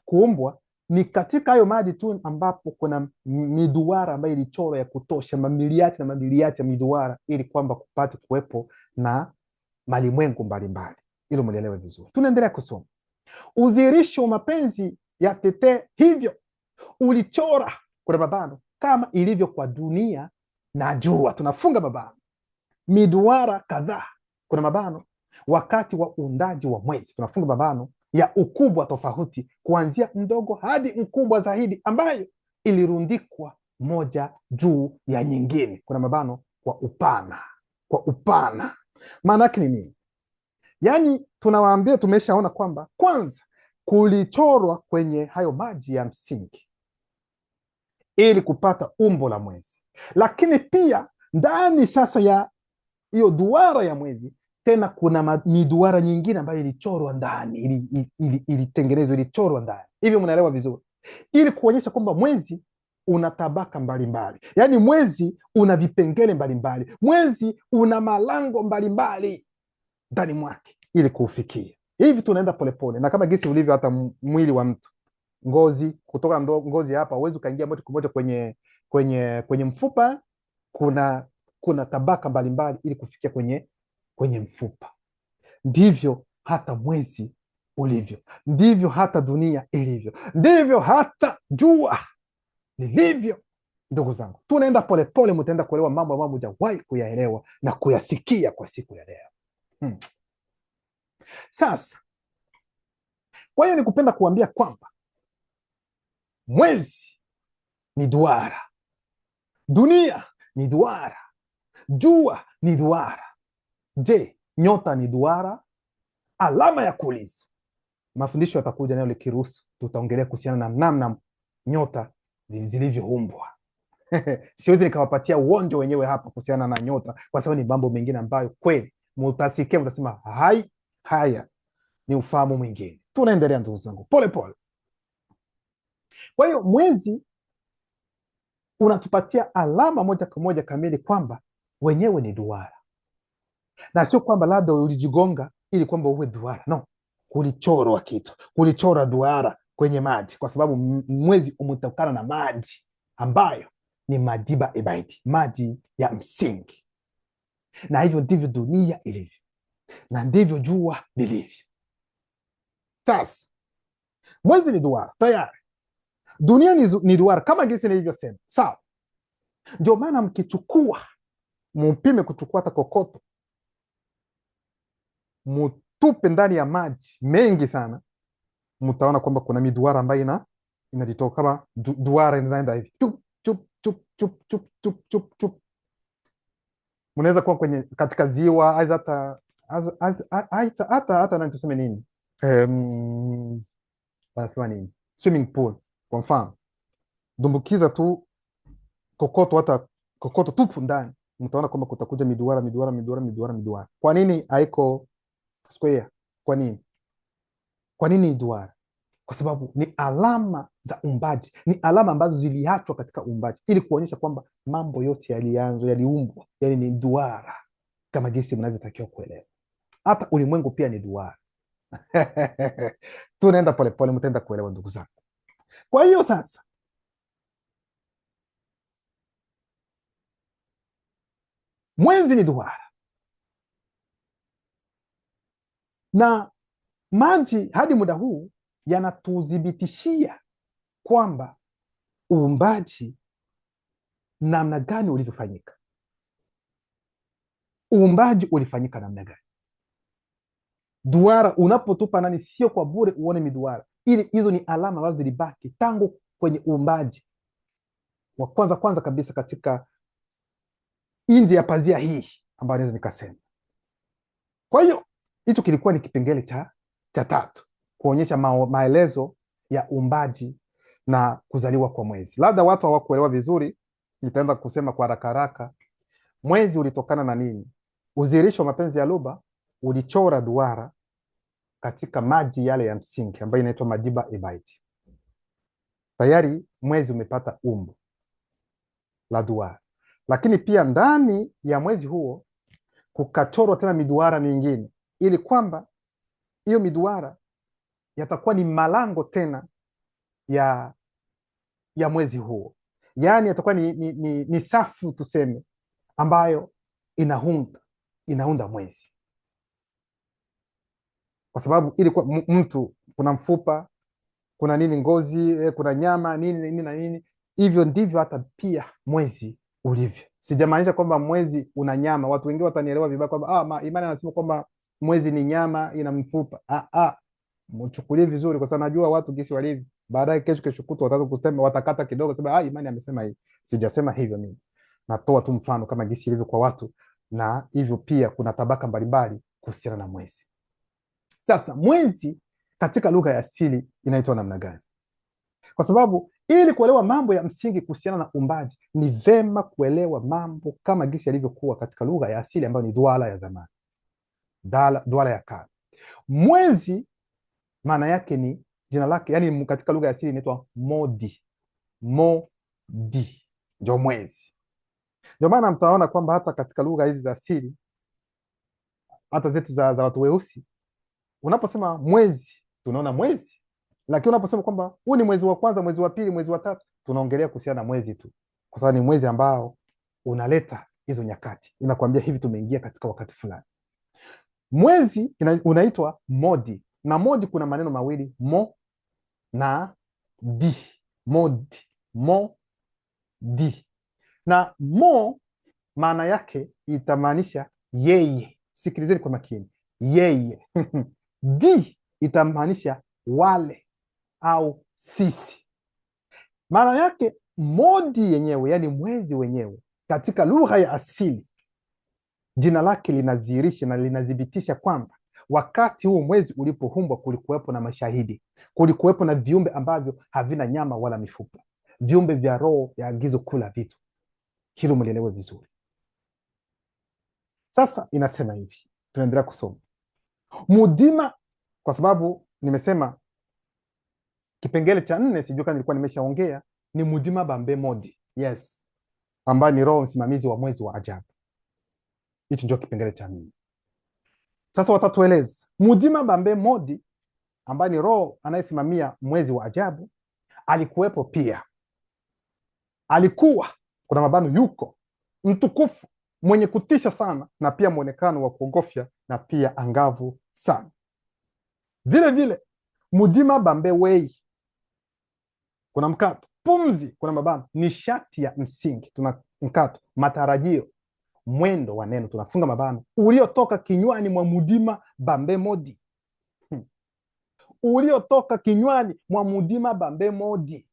kuumbwa, ni katika hayo maji tu ambapo kuna miduara ambayo ilichorwa ya kutosha, mamiliati na mamiliati ya miduara, ili kwamba kupate kuwepo na malimwengu mbalimbali. Ili mlielewe vizuri. Tunaendelea kusoma. Udhihirisho wa mapenzi ya Tete hivyo ulichora, kuna mabano, kama ilivyo kwa dunia na jua, tunafunga mabano, miduara kadhaa, kuna mabano, wakati wa uundaji wa mwezi, tunafunga mabano, ya ukubwa tofauti, kuanzia mdogo hadi mkubwa zaidi, ambayo ilirundikwa moja juu ya nyingine, kuna mabano, kwa upana. Kwa upana maana yake ni nini? Yaani tunawaambia, tumeshaona kwamba kwanza kulichorwa kwenye hayo maji ya msingi ili kupata umbo la mwezi, lakini pia ndani sasa ya hiyo duara ya mwezi tena kuna miduara nyingine ambayo ilichorwa ndani, ilitengenezwa, ilichorwa ndani. Hivyo mnaelewa vizuri, ili kuonyesha kwamba mwezi una tabaka mbalimbali, yaani mwezi una vipengele mbalimbali, mwezi una malango mbalimbali ndani mwake ili kuufikia. Hivi tunaenda polepole, na kama gisi ulivyo hata mwili wa mtu, ngozi, kutoka ngozi hapa huwezi ukaingia moja kwa moja kwenye mfupa. Kuna tabaka mbalimbali ili kufikia kwenye mfupa. Ndivyo hata mwezi ulivyo, ndivyo hata dunia ilivyo, ndivyo hata jua lilivyo. Ndugu zangu, tunaenda polepole, mtaenda kuelewa mambo ambayo hujawahi kuyaelewa na kuyasikia kwa siku ya leo. Sasa kwa hiyo nikupenda kuambia kwamba mwezi ni duara, dunia ni duara, jua ni duara. Je, nyota ni duara? Alama ya kuuliza. Mafundisho yatakuja nayo likiruhusu, tutaongelea kuhusiana na namna nyota zilivyoumbwa. Siwezi nikawapatia uonjo wenyewe hapa kuhusiana na nyota, kwa sababu ni mambo mengine ambayo kweli mutasikia, mtasema haya ni ufahamu mwingine. Tunaendelea ndugu zangu, pole pole. Kwa hiyo mwezi unatupatia alama moja kwa moja kamili kwamba wenyewe ni duara, na sio kwamba labda ulijigonga ili kwamba uwe duara. No, kulichorwa kitu, kulichora duara kwenye maji, kwa sababu mwezi umetokana na maji ambayo ni Madiba Ibaidi, maji ya msingi. Na hivyo ndivyo dunia ilivyo, na ndivyo jua lilivyo. Sasa mwezi ni duara tayari, dunia ni duara kama gisi nilivyosema, sawa? Ndio maana mkichukua, mpime kuchukua hata kokoto, mutupe ndani ya maji mengi sana, mtaona kwamba kuna miduara ambayo inajitoka kama duara, inaenda hivi chup chup chup chup chup chup chup chup. Mnaweza kuwa katika ziwa, hata na tuseme nini, wanasema nini, swimming pool kwa mfano, dumbukiza tu kokoto, hata kokoto tupu ndani, mtaona kwamba kutakuja miduara miduara miduara miduara miduara. Kwa nini haiko square? Kwa nini duara? Kwa sababu ni alama za uumbaji, ni alama ambazo ziliachwa katika uumbaji ili kuonyesha kwamba mambo yote yalianzwa, yaliumbwa, yani ni duara, kama jinsi mnavyotakiwa kuelewa. Hata ulimwengu pia ni duara. Tunaenda polepole, mtaenda kuelewa ndugu zangu. Kwa hiyo sasa, mwezi ni duara na maji hadi muda huu yanatuthibitishia kwamba uumbaji namna gani ulivyofanyika, uumbaji ulifanyika namna gani. Duara unapotupa nani, sio kwa bure uone miduara, ili hizo ni alama ambazo zilibaki tangu kwenye uumbaji wa kwanza kabisa katika nje ya pazia hii ambayo naweza nikasema. Kwa hiyo hicho kilikuwa ni kipengele cha tatu, kuonyesha maelezo ya uumbaji na kuzaliwa kwa mwezi. Labda watu hawakuelewa vizuri, nitaanza kusema kwa haraka haraka. Mwezi ulitokana na nini? Udhihirisho wa mapenzi ya Luba ulichora duara katika maji yale ya msingi ambayo inaitwa Madiba Ebaiti. Tayari mwezi umepata umbo la duara, lakini pia ndani ya mwezi huo kukachorwa tena miduara mingine, ili kwamba hiyo miduara yatakuwa ni malango tena ya mwezi huo, yaani yatakuwa ni safu tuseme, ambayo inaunda mwezi, kwa sababu ili kwa mtu kuna mfupa, kuna nini, ngozi, kuna nyama, nini na nini. Hivyo ndivyo hata pia mwezi ulivyo. Sijamaanisha kwamba mwezi una nyama. Watu wengi watanielewa vibaya kwamba imani anasema kwamba mwezi ni nyama, ina mfupa. Mchukulie vizuri, kwa sababu najua watu gisi walivyo. Baadaye kesho kutwa wataanza kusema, watakata kidogo, sema imani amesema hivi. Sijasema hivyo mimi. Natoa tu mfano kama gisi ilivyo kwa watu, na hivyo pia kuna tabaka mbalimbali kuhusiana na mwezi. Sasa mwezi katika lugha ya asili inaitwa namna gani? Kwa sababu ili kuelewa mambo ya msingi kuhusiana na uumbaji, ni vema kuelewa mambo kama gisi yalivyokuwa katika lugha ya asili ambayo ni Duala ya zamani, Duala ya kale. Mwezi maana yake ni jina lake, yani katika lugha ya asili inaitwa Modi. Modi ndio mwezi. Ndio maana mtaona kwamba hata katika lugha hizi za asili, hata zetu za watu weusi, unaposema mwezi tunaona mwezi, lakini unaposema kwamba huu ni mwezi wa kwanza, mwezi wa pili, mwezi wa tatu, tunaongelea kuhusiana na mwezi tu, kwa sababu ni mwezi ambao unaleta hizo nyakati, inakwambia hivi tumeingia katika wakati fulani. Mwezi unaitwa Modi, na Modi kuna maneno mawili, mo na di. Modi, Modi. Na mo maana yake itamaanisha yeye. Sikilizeni kwa makini, yeye. Di itamaanisha wale au sisi. Maana yake Modi yenyewe, yani mwezi wenyewe, katika lugha ya asili, jina lake linadhihirisha na linathibitisha kwamba wakati huu mwezi ulipoumbwa kulikuwepo na mashahidi, kulikuwepo na viumbe ambavyo havina nyama wala mifupa, viumbe vya roho ya agizo kula vitu. Hilo mlielewe vizuri. Sasa inasema hivi, tunaendelea kusoma Mudima, kwa sababu nimesema kipengele cha 4, sijui kama nilikuwa nimeshaongea, ni Mudima Bambe Modi. Yes, ambaye ni roho msimamizi wa mwezi wa ajabu. Hicho ndio kipengele cha 4. Sasa watatueleza Mudima Bambe Modi, ambaye ni roho anayesimamia mwezi wa ajabu, alikuwepo pia. Alikuwa kuna mabano, yuko mtukufu, mwenye kutisha sana, na pia mwonekano wa kuogofya, na pia angavu sana. Vile vile Mudima Bambe Wei, kuna mkato, pumzi, kuna mabano, nishati ya msingi, tuna mkato, matarajio, mwendo wa neno, tunafunga mabano, uliotoka kinywani mwa Mudima Bambe Modi. Uliotoka kinywani mwa Mudima Bambe Modi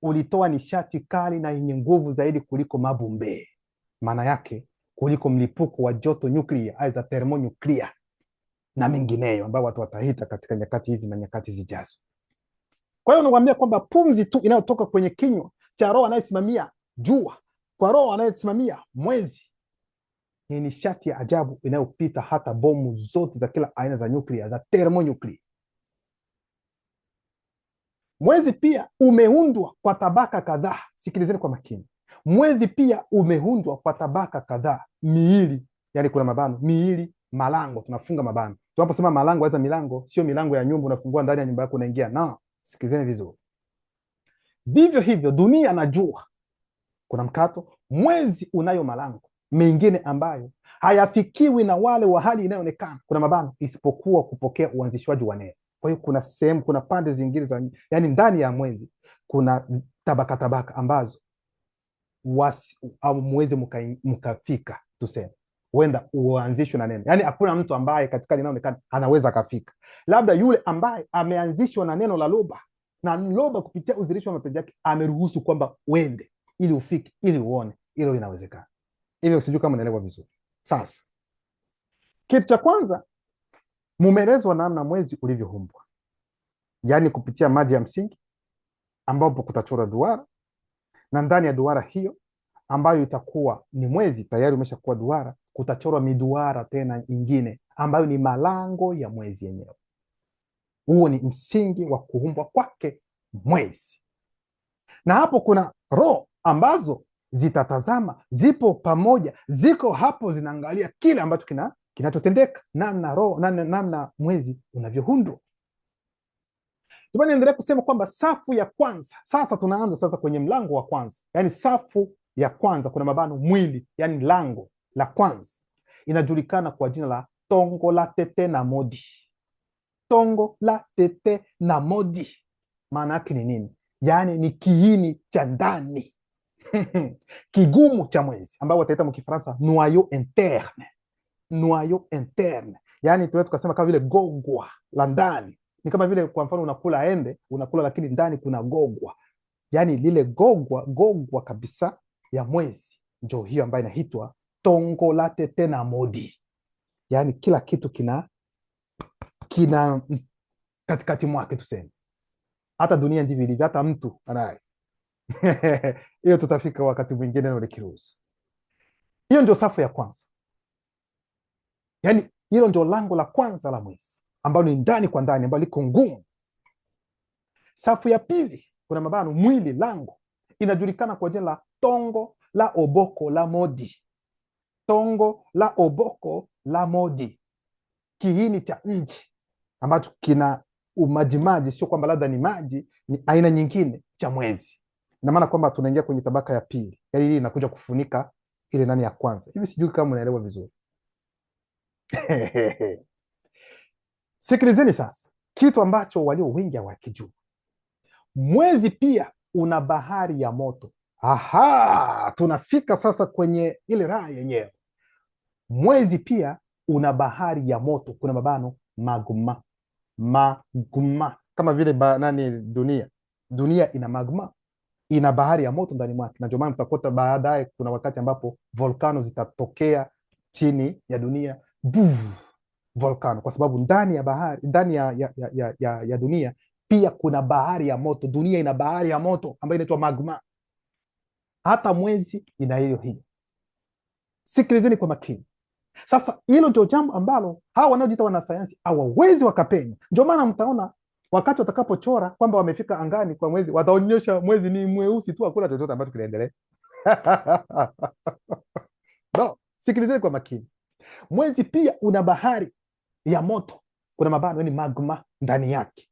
ulitoa nishati kali na yenye nguvu zaidi kuliko mabumbe. Maana yake kuliko mlipuko wa joto nyuklia, aidha thermonyuklia na mengineyo, ambayo watu watahita katika nyakati hizi na nyakati zijazo. Kwa hiyo nakwambia kwamba pumzi tu inayotoka kwenye kinywa cha roho anayesimamia jua, kwa roho anayesimamia mwezi, ni nishati ya ajabu inayopita hata bomu zote za kila aina za nyuklia, za thermonyuklia. Mwezi pia umeundwa kwa tabaka kadhaa. Sikilizeni kwa makini. Mwezi pia umeundwa kwa tabaka kadhaa. Miili, yani kuna mabano, miili, malango, tunafunga mabano. Tunaposema malango, hata milango sio milango ya nyumba unafungua ndani ya nyumba yako unaingia. No, sikilizeni vizuri. Vivyo hivyo dunia na jua, kuna mkato, mwezi unayo malango mengine ambayo hayafikiwi na wale wa hali inayoonekana, kuna mabano, isipokuwa kupokea uanzishwaji wa neno. Kwa hiyo kuna sehemu, kuna pande zingine za, yani ndani ya mwezi kuna tabaka ambazo muweze mkafika, tuseme huenda uanzishwe na neno. Yaani hakuna mtu ambaye katika linaonekana anaweza akafika, labda yule ambaye ameanzishwa na neno la Loba, na Loba kupitia udhihirisho wa mapenzi yake ameruhusu kwamba uende ili ufike, ili uone hilo linawezekana. Hivyo sijui kama unaelewa vizuri. Sasa kitu cha kwanza, mumeelezwa namna mwezi ulivyoumbwa, yaani kupitia maji ya msingi ambapo kutachora duara, na ndani ya duara hiyo ambayo itakuwa ni mwezi tayari umeshakuwa duara, kutachorwa miduara tena nyingine ambayo ni malango ya mwezi yenyewe. Huo ni msingi wa kuumbwa kwake mwezi, na hapo kuna roho ambazo zitatazama, zipo pamoja, ziko hapo, zinaangalia kile ambacho kinachotendeka, namna mwezi unavyoundwa. Niendelee kusema kwamba safu ya kwanza, sasa tunaanza sasa kwenye mlango wa kwanza, yaani safu ya kwanza, kuna mabano mwili, yaani lango la kwanza, inajulikana kwa jina la tongo la tete na modi. Tongo la tete na modi maana yake ni nini? Yaani ni kiini cha ndani kigumu cha mwezi, ambao wataita mkifaransa noyau interne. Noyau interne, yaani tunaweza tukasema kama vile gogwa la ndani. Ni kama vile kwa mfano unakula ende, unakula lakini ndani kuna gogwa, yaani lile gogwa kabisa ya mwezi, ndio hiyo ambayo inaitwa tongo la tete na modi. Yaani kila kitu kina katikati mwake, tuseme hata dunia ndivyo ilivyo, hata mtu anaye hiyo tutafika wakati mwingine na likiruhusu. Hiyo ndio safu ya kwanza, yaani hilo ndio lango la kwanza la mwezi, ambalo ni ndani kwa ndani, ambalo liko ngumu. Safu ya pili, kuna mabano mwili, lango, inajulikana kwa jina la tongo la oboko la modi. Tongo la oboko la modi, kiini cha nchi ambacho kina umajimaji, sio kwamba labda ni maji, ni aina nyingine cha mwezi. Ina maana kwamba tunaingia kwenye tabaka ya pili, yaani hii inakuja kufunika ile nani ya kwanza. Hivi sijui kama unaelewa vizuri. Sikilizeni sasa kitu ambacho walio wengi hawakijua. Mwezi pia una bahari ya moto. Aha, tunafika sasa kwenye ile raha yenyewe. Mwezi pia una bahari ya moto, kuna mabano magma. Magma kama vile dunia ina magma, ina bahari ya moto ndani mwake, na ndio maana mtakuta baadaye kuna wakati ambapo volkano zitatokea chini ya dunia, volkano, kwa sababu ndani ya bahari, ndani ya dunia pia kuna bahari ya moto. Dunia ina bahari ya moto ambayo inaitwa magma, hata mwezi ina hiyo. Sikilizeni kwa makini sasa. Hilo ndio jambo ambalo hawa wanaojiita wanasayansi hawawezi wakapenya. Ndio maana mtaona wakati watakapochora kwamba wamefika angani kwa mwezi, wataonyesha mwezi ni mweusi tu, hakuna chochote ambacho kinaendelea. No, sikilizeni kwa makini. Mwezi pia una bahari ya moto, kuna mabano ni magma ndani yake,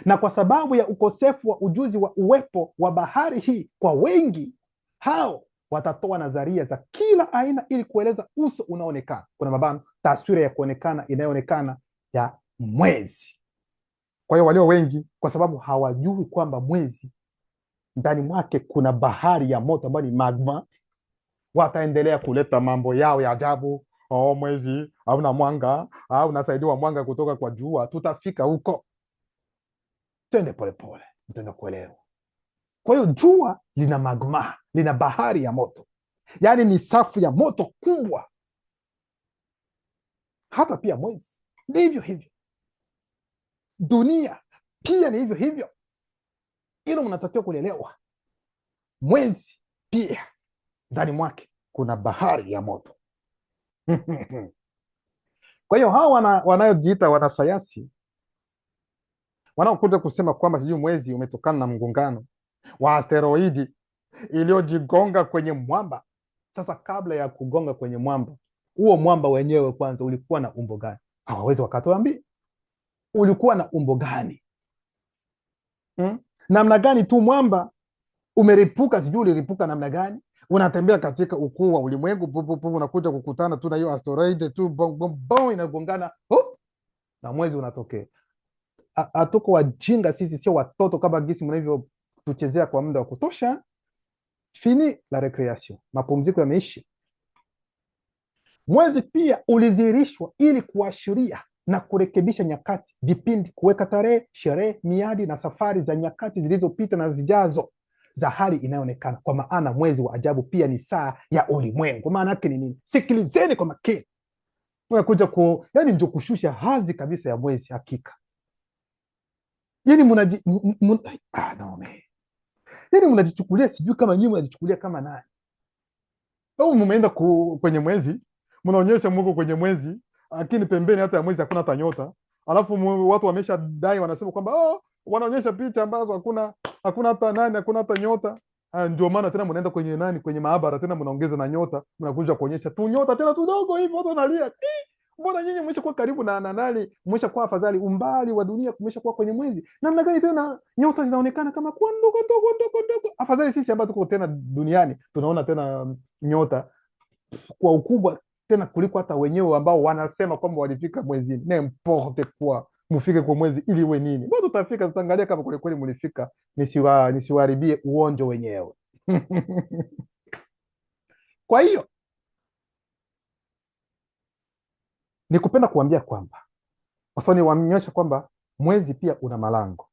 na kwa sababu ya ukosefu wa ujuzi wa uwepo wa bahari hii kwa wengi, hao watatoa nadharia za kila aina ili kueleza uso unaoonekana, kuna mabano taswira ya kuonekana inayoonekana ya mwezi. Kwa hiyo walio wengi, kwa sababu hawajui kwamba mwezi ndani mwake kuna bahari ya moto ambayo ni magma, wataendelea kuleta mambo yao ya ajabu. Mwezi hauna mwanga, au unasaidiwa mwanga kutoka kwa jua. Tutafika huko, twende polepole, mtaenda kuelewa. Kwa hiyo jua lina magma, lina bahari ya moto, yaani ni safu ya moto kubwa. Hata pia mwezi ni hivyo hivyo, dunia pia ni hivyo hivyo. Hilo mnatakiwa kulielewa. Mwezi pia ndani mwake kuna bahari ya moto. Kwa hiyo hawa wanayojiita wanasayansi, wanaokuja kusema kwamba sijui mwezi umetokana na mgongano wa asteroidi iliyojigonga kwenye mwamba. Sasa kabla ya kugonga kwenye mwamba, huo mwamba wenyewe kwanza ulikuwa na umbo gani? Hawawezi wakatuambia ulikuwa na umbo gani, namna gani tu mwamba umeripuka, sijui uliripuka namna gani, unatembea katika ukuu wa ulimwengu, unakuja kukutana tu na hiyo asteroidi tu, inagongana na mwezi unatokea. Hatuko wajinga sisi, sio watoto kama gisi mnavyotuchezea kwa muda wa kutosha. Fini la recreation, mapumziko yameisha. Mwezi pia ulidhihirishwa ili kuashiria na kurekebisha nyakati, vipindi, kuweka tarehe, sherehe, miadi na safari za nyakati zilizopita na zijazo za hali inayoonekana. Kwa maana mwezi wa ajabu pia ni saa ya ulimwengu. Maana yake ni nini? Sikilizeni kwa makini. Unakuja yani ndio kushusha hadhi kabisa ya mwezi. Hakika yani yani mnajichukulia sijui kama nyinyi mnajichukulia kama nani, au mmeenda kwenye mwezi mnaonyesha Mungu kwenye mwezi, lakini pembeni hata ya mwezi hakuna hata nyota, alafu watu wamesha dai wanasema kwamba wanaonyesha picha ambazo hakuna hata nani, hakuna hata nyota. Ndio maana tena mnaenda kwenye kwenye maabara tena mnaongeza na nyota, mnakuja kuonyesha tu nyota tena tudogo hivi, watu wanalia. Mbona nyinyi mmeshakuwa karibu na nani, mmeshakuwa afadhali umbali wa dunia kumeshakuwa kwenye mwezi, namna gani tena nyota zinaonekana kama kwa ndogo ndogo? Afadhali sisi ambao tuko tena duniani tunaona tena nyota kwa ukubwa tena kuliko hata wenyewe ambao wanasema kwamba walifika mwezini. N'importe quoi, mufike kwa mwezi ili iwe nini? Bado tutafika, tutaangalia kama kule kweli mlifika, nisiwaharibie uonjo wenyewe. Kwa hiyo nikupenda kuambia kwamba kwa sababu niwaonyesha kwamba mwezi pia una malango,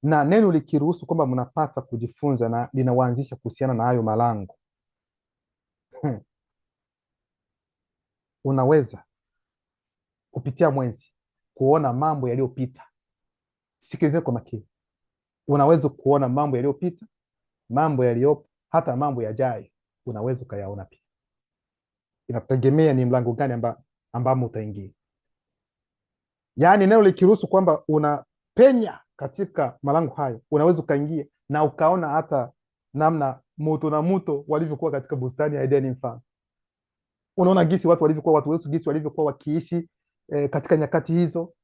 na neno likiruhusu kwamba mnapata kujifunza na linawaanzisha kuhusiana na hayo malango. Unaweza kupitia mwezi kuona mambo yaliyopita. Sikilizeni kwa makini. Unaweza kuona mambo yaliyopita, mambo yaliyopo, hata mambo yajayo unaweza ukayaona pia. Inategemea ni mlango gani ambamo utaingia. Yaani neno likiruhusu kwamba unapenya katika malango hayo, unaweza ukaingia na ukaona hata namna moto na muto walivyokuwa katika bustani ya Edeni. Mfano, unaona gisi watu walivyokuwa, watu wetu gisi walivyokuwa wakiishi katika nyakati hizo.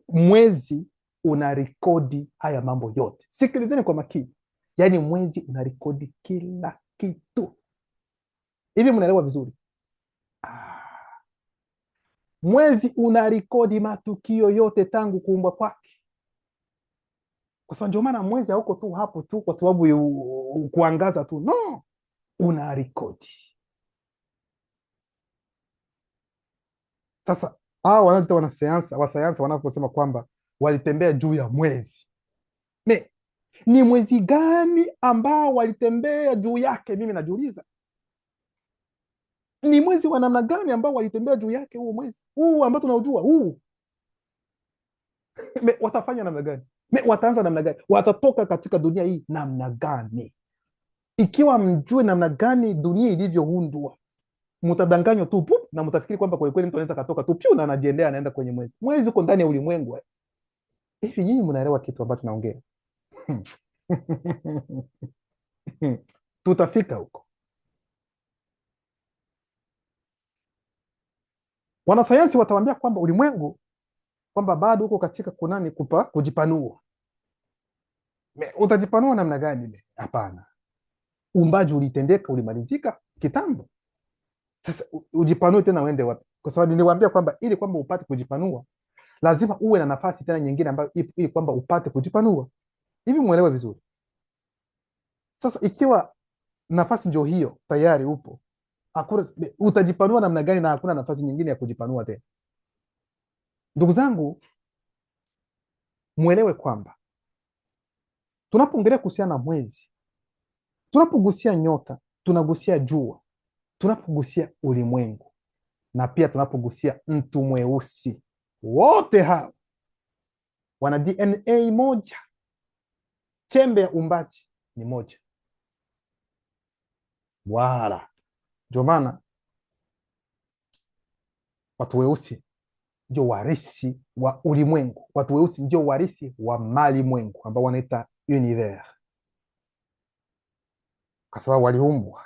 Mwezi una rekodi haya mambo yote. Sikilizeni kwa makini. Yaani mwezi una rekodi kila kitu. Hivi mnaelewa vizuri? Mwezi una rekodi matukio yote tangu kuumbwa kwake. Kwa sababu ndio maana mwezi hauko tu hapo tu kwa sababu kuangaza tu. No, una rekodi. Sasa hao wanaoita wasayansi wanaposema kwamba walitembea juu ya mwezi, ni mwezi gani ambao walitembea juu yake? Mimi najiuliza, ni mwezi wa namna gani ambao walitembea juu yake? Huo mwezi huu ambao tunaujua huu, watafanya namna gani? Wataanza namna gani? Watatoka katika dunia hii namna gani? Ikiwa mjue namna gani dunia ilivyoundwa, mtadanganywa tu na mtafikiri kwamba kwa kweli mtu anaweza katoka tu piu na anajiendea anaenda kwenye mwezi. Mwezi uko ndani ya ulimwengu. Hivi nyinyi mnaelewa kitu ambacho naongea? Tutafika huko. Wanasayansi watawaambia kwamba ulimwengu kwamba bado uko katika kujipanua. Utajipanua namna gani? Hapana, uumbaji ulitendeka, ulimalizika kitambo. Sasa ujipanue tena uende wapi? Kwa sababu niliwaambia kwamba ili kwamba upate kujipanua lazima uwe na nafasi tena nyingine ambayo ili kwamba upate kujipanua. Hivi muelewe vizuri. Sasa ikiwa nafasi ndio hiyo tayari upo, utajipanua namna gani na hakuna nafasi nyingine ya kujipanua tena? Ndugu zangu, muelewe kwamba tunapoongelea kuhusiana na mwezi, tunapogusia nyota, tunagusia jua, tunapogusia ulimwengu, na pia tunapogusia mtu mweusi, wote hao wana DNA moja. Chembe ya uumbaji ni moja. Wala ndio maana watu weusi ndio warisi wa ulimwengu. Watu weusi ndio warisi wa mali mwengu ambao wanaita univers, kwa sababu waliumbwa.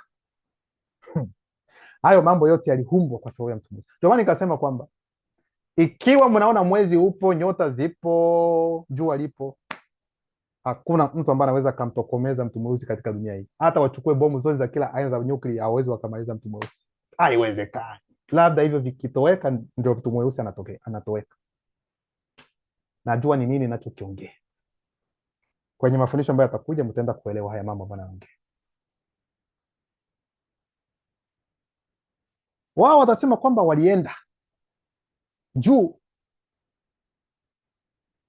Hayo mambo yote yaliumbwa kwa sababu ya mtu mweusi. Ndio maana nikasema kwamba ikiwa mnaona mwezi upo, nyota zipo, jua lipo, hakuna mtu ambaye anaweza kumtokomeza mtu mweusi katika dunia hii. Hata wachukue bomu zote za kila aina za nyuklia hawawezi wakamaliza mtu mweusi. Haiwezekani. Labda hivyo vikitoweka ndio mtu mweusi anatoweka. Najua ni nini ninachokiongea. Kwenye mafundisho ambayo yatakuja mtaenda kuelewa haya mambo ambayo naongea. Wao watasema kwamba walienda juu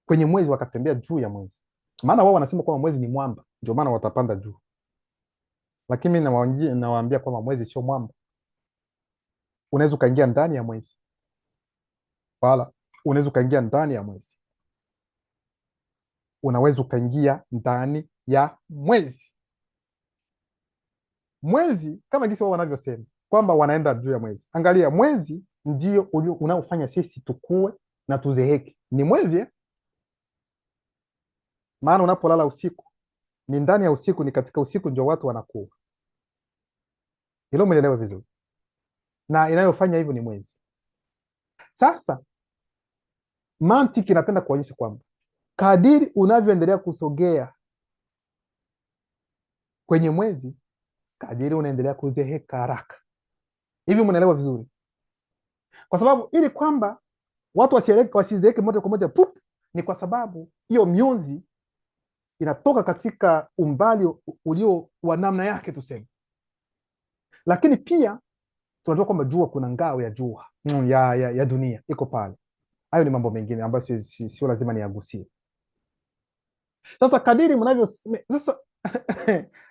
kwenye mwezi, wakatembea juu ya mwezi, maana wao wanasema kwamba mwezi ni mwamba, ndio maana watapanda juu. Lakini mimi nawaambia kwamba mwezi sio mwamba. Unaweza ukaingia ndani ya mwezi, wala unaweza ukaingia ndani ya mwezi, unaweza ukaingia ndani ya mwezi. Mwezi kama jinsi wao wanavyosema kwamba wanaenda juu ya mwezi. Angalia, mwezi ndio unaofanya sisi tukue na tuzeheke, ni mwezi eh? Maana unapolala usiku ni ndani ya usiku, ni katika usiku ndio watu wanakuwa. Hilo umeelewa vizuri, na inayofanya hivyo ni mwezi. Sasa mantiki inapenda kuonyesha kwamba kadiri unavyoendelea kusogea kwenye mwezi, kadiri unaendelea kuzeheka haraka. Hivi mnaelewa vizuri? Kwa sababu ili kwamba watu wasizeeke moja kwa moja pup, ni kwa sababu hiyo mionzi inatoka katika umbali ulio wa namna yake tuseme. Lakini pia tunajua kwamba jua, kuna ngao ya jua ya dunia iko pale. Hayo ni mambo mengine ambayo sio lazima niyagusie. Sasa kadiri mnavyo sasa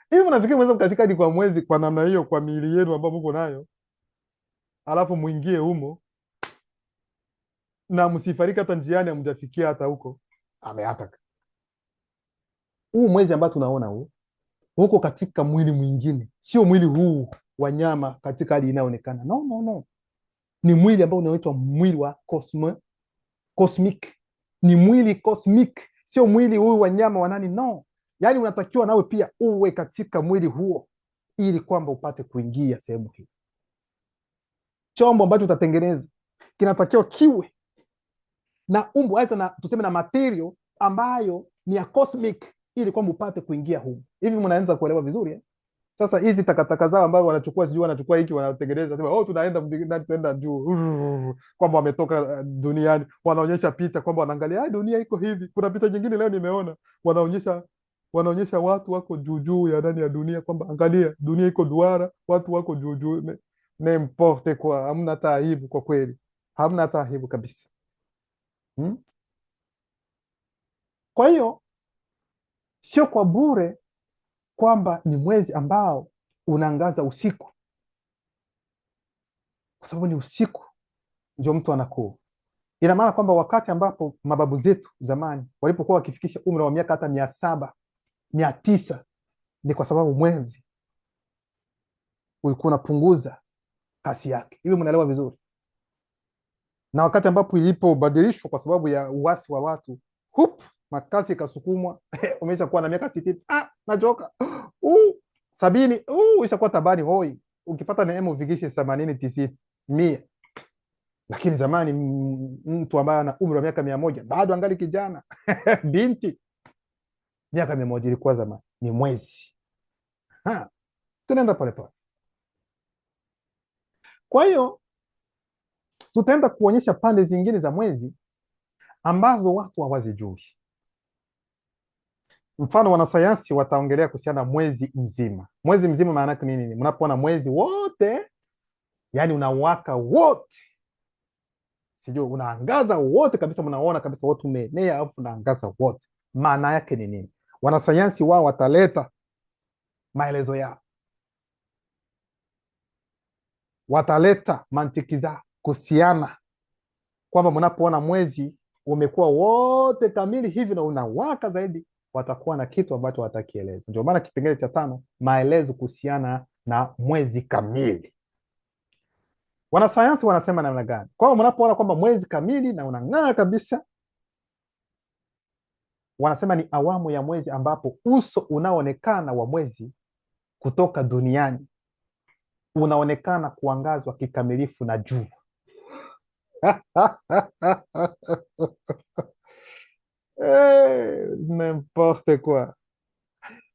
hivi mnafikiri mnaweza mkafika hadi kwa mwezi kwa namna hiyo, kwa miili yenu ambayo mko nayo, alafu muingie humo na msifariki hata njiani, hamjafikia hata huko? Ameataka huu mwezi ambao tunaona huu huko katika mwili mwingine, sio mwili huu wa nyama katika hali inayoonekana. No, ni mwili ambao unaitwa mwili wa cosmic. Ni mwili cosmic, sio mwili huu wa nyama wa nani. No, yaani unatakiwa nawe pia uwe katika mwili huo ili kwamba upate kuingia sehemu hii. Chombo ambacho utatengeneza kinatakiwa kiwe na umbo aisa, na tuseme na material ambayo ni ya cosmic ili kwamba upate kuingia huko. Hivi mnaanza kuelewa vizuri eh? Sasa hizi takataka zao ambazo wanachukua, sijui wanachukua hiki wanatengeneza, sema tunaenda juu, kwamba wametoka duniani, wanaonyesha picha kwamba wanaangalia dunia iko hivi. Kuna picha nyingine leo nimeona wanaonyesha watu wako juu ya ndani ya dunia, kwamba angalia dunia iko duara, watu wako juu. N'importe quoi, hamna hata aibu kwa kweli, hamna hata aibu kabisa. Kwa hiyo sio kwa bure kwamba ni mwezi ambao unaangaza usiku, kwa sababu ni usiku ndio mtu anakuwa. Ina maana kwamba wakati ambapo mababu zetu zamani walipokuwa wakifikisha umri wa miaka hata 700, 900, ni kwa sababu mwezi ulikuwa unapunguza kasi yake. Hivi mnaelewa vizuri? Na wakati ambapo ilipobadilishwa kwa sababu ya uasi wa watu, makasi ikasukumwa umesha kuwa na miaka 60, nachoka 70, ishakuwa tabani hoi, ukipata neema ufikishe 80, 90, 100. Lakini zamani mtu ambaye ana umri wa miaka 100 bado angali kijana binti, miaka 100 ilikuwa zamani ni mwezi. Tunaenda pole pole. Kwa hiyo tutaenda kuonyesha pande zingine za mwezi ambazo watu hawazijui. Mfano, wanasayansi wataongelea kuhusiana na mwezi mzima. Mwezi mzima maana yake nini? Mnapoona mwezi wote, yani unawaka wote, sijui unaangaza wote kabisa, mnaona kabisa wote umeenea, alafu unaangaza wote, maana yake ni nini? Wanasayansi wao wataleta maelezo yao, wataleta mantiki zao kuhusiana kwamba mnapoona mwezi umekuwa wote kamili hivi na unawaka zaidi, watakuwa na kitu ambacho watakieleza. Ndio maana kipengele cha 5, maelezo kuhusiana na mwezi kamili. Wanasayansi wanasema namna gani? Kwa hiyo mnapoona kwamba mwezi kamili na unang'aa kabisa, wanasema ni awamu ya mwezi ambapo uso unaoonekana wa mwezi kutoka duniani unaonekana kuangazwa kikamilifu na jua. N'importe quoi.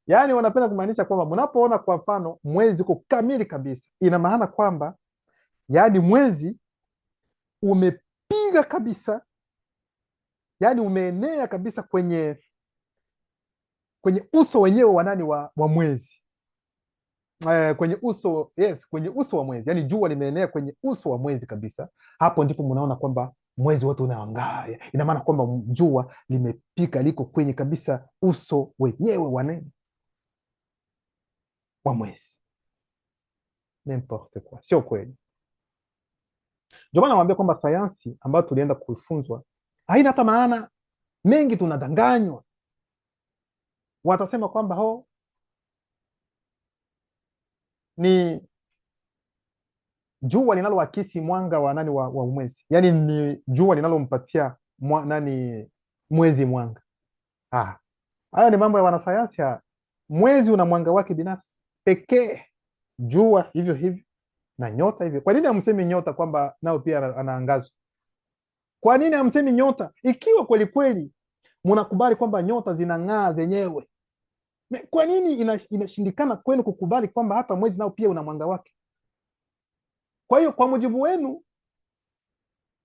Yaani wanapenda kumaanisha kwamba mnapoona kwa mfano mwezi uko kamili kabisa, ina maana kwamba yaani mwezi umepiga kabisa, yaani umeenea kabisa kwenye uso wenyewe wa nani, wa mwezi. kwenye uso, yes, kwenye uso wa mwezi, yani jua limeenea kwenye uso wa mwezi kabisa. Hapo ndipo mnaona kwamba mwezi wote unaangaa. Ina maana kwamba jua limepika, liko kwenye kabisa uso wenyewe wa nini, wa mwezi. N'importe quoi, sio kweli. Ndio maana nawaambia kwamba sayansi ambayo tulienda kuifunzwa haina hata maana. Mengi tunadanganywa. Watasema kwamba ni jua linaloakisi mwanga wa nani, wa mwezi, yaani ni jua linalompatia nani, mwezi mwanga. Haya ni mambo ya wanasayansi. Mwezi una mwanga wake binafsi pekee, jua hivyo hivyo, na nyota hivyo. Kwa nini hamsemi nyota kwamba nao pia anaangazwa? Kwa nini hamsemi nyota, ikiwa kweli kweli mnakubali kwamba nyota zinang'aa zenyewe? Kwa nini inashindikana kwenu kukubali kwamba hata mwezi nao pia una mwanga wake? Kwa hiyo kwa mujibu wenu,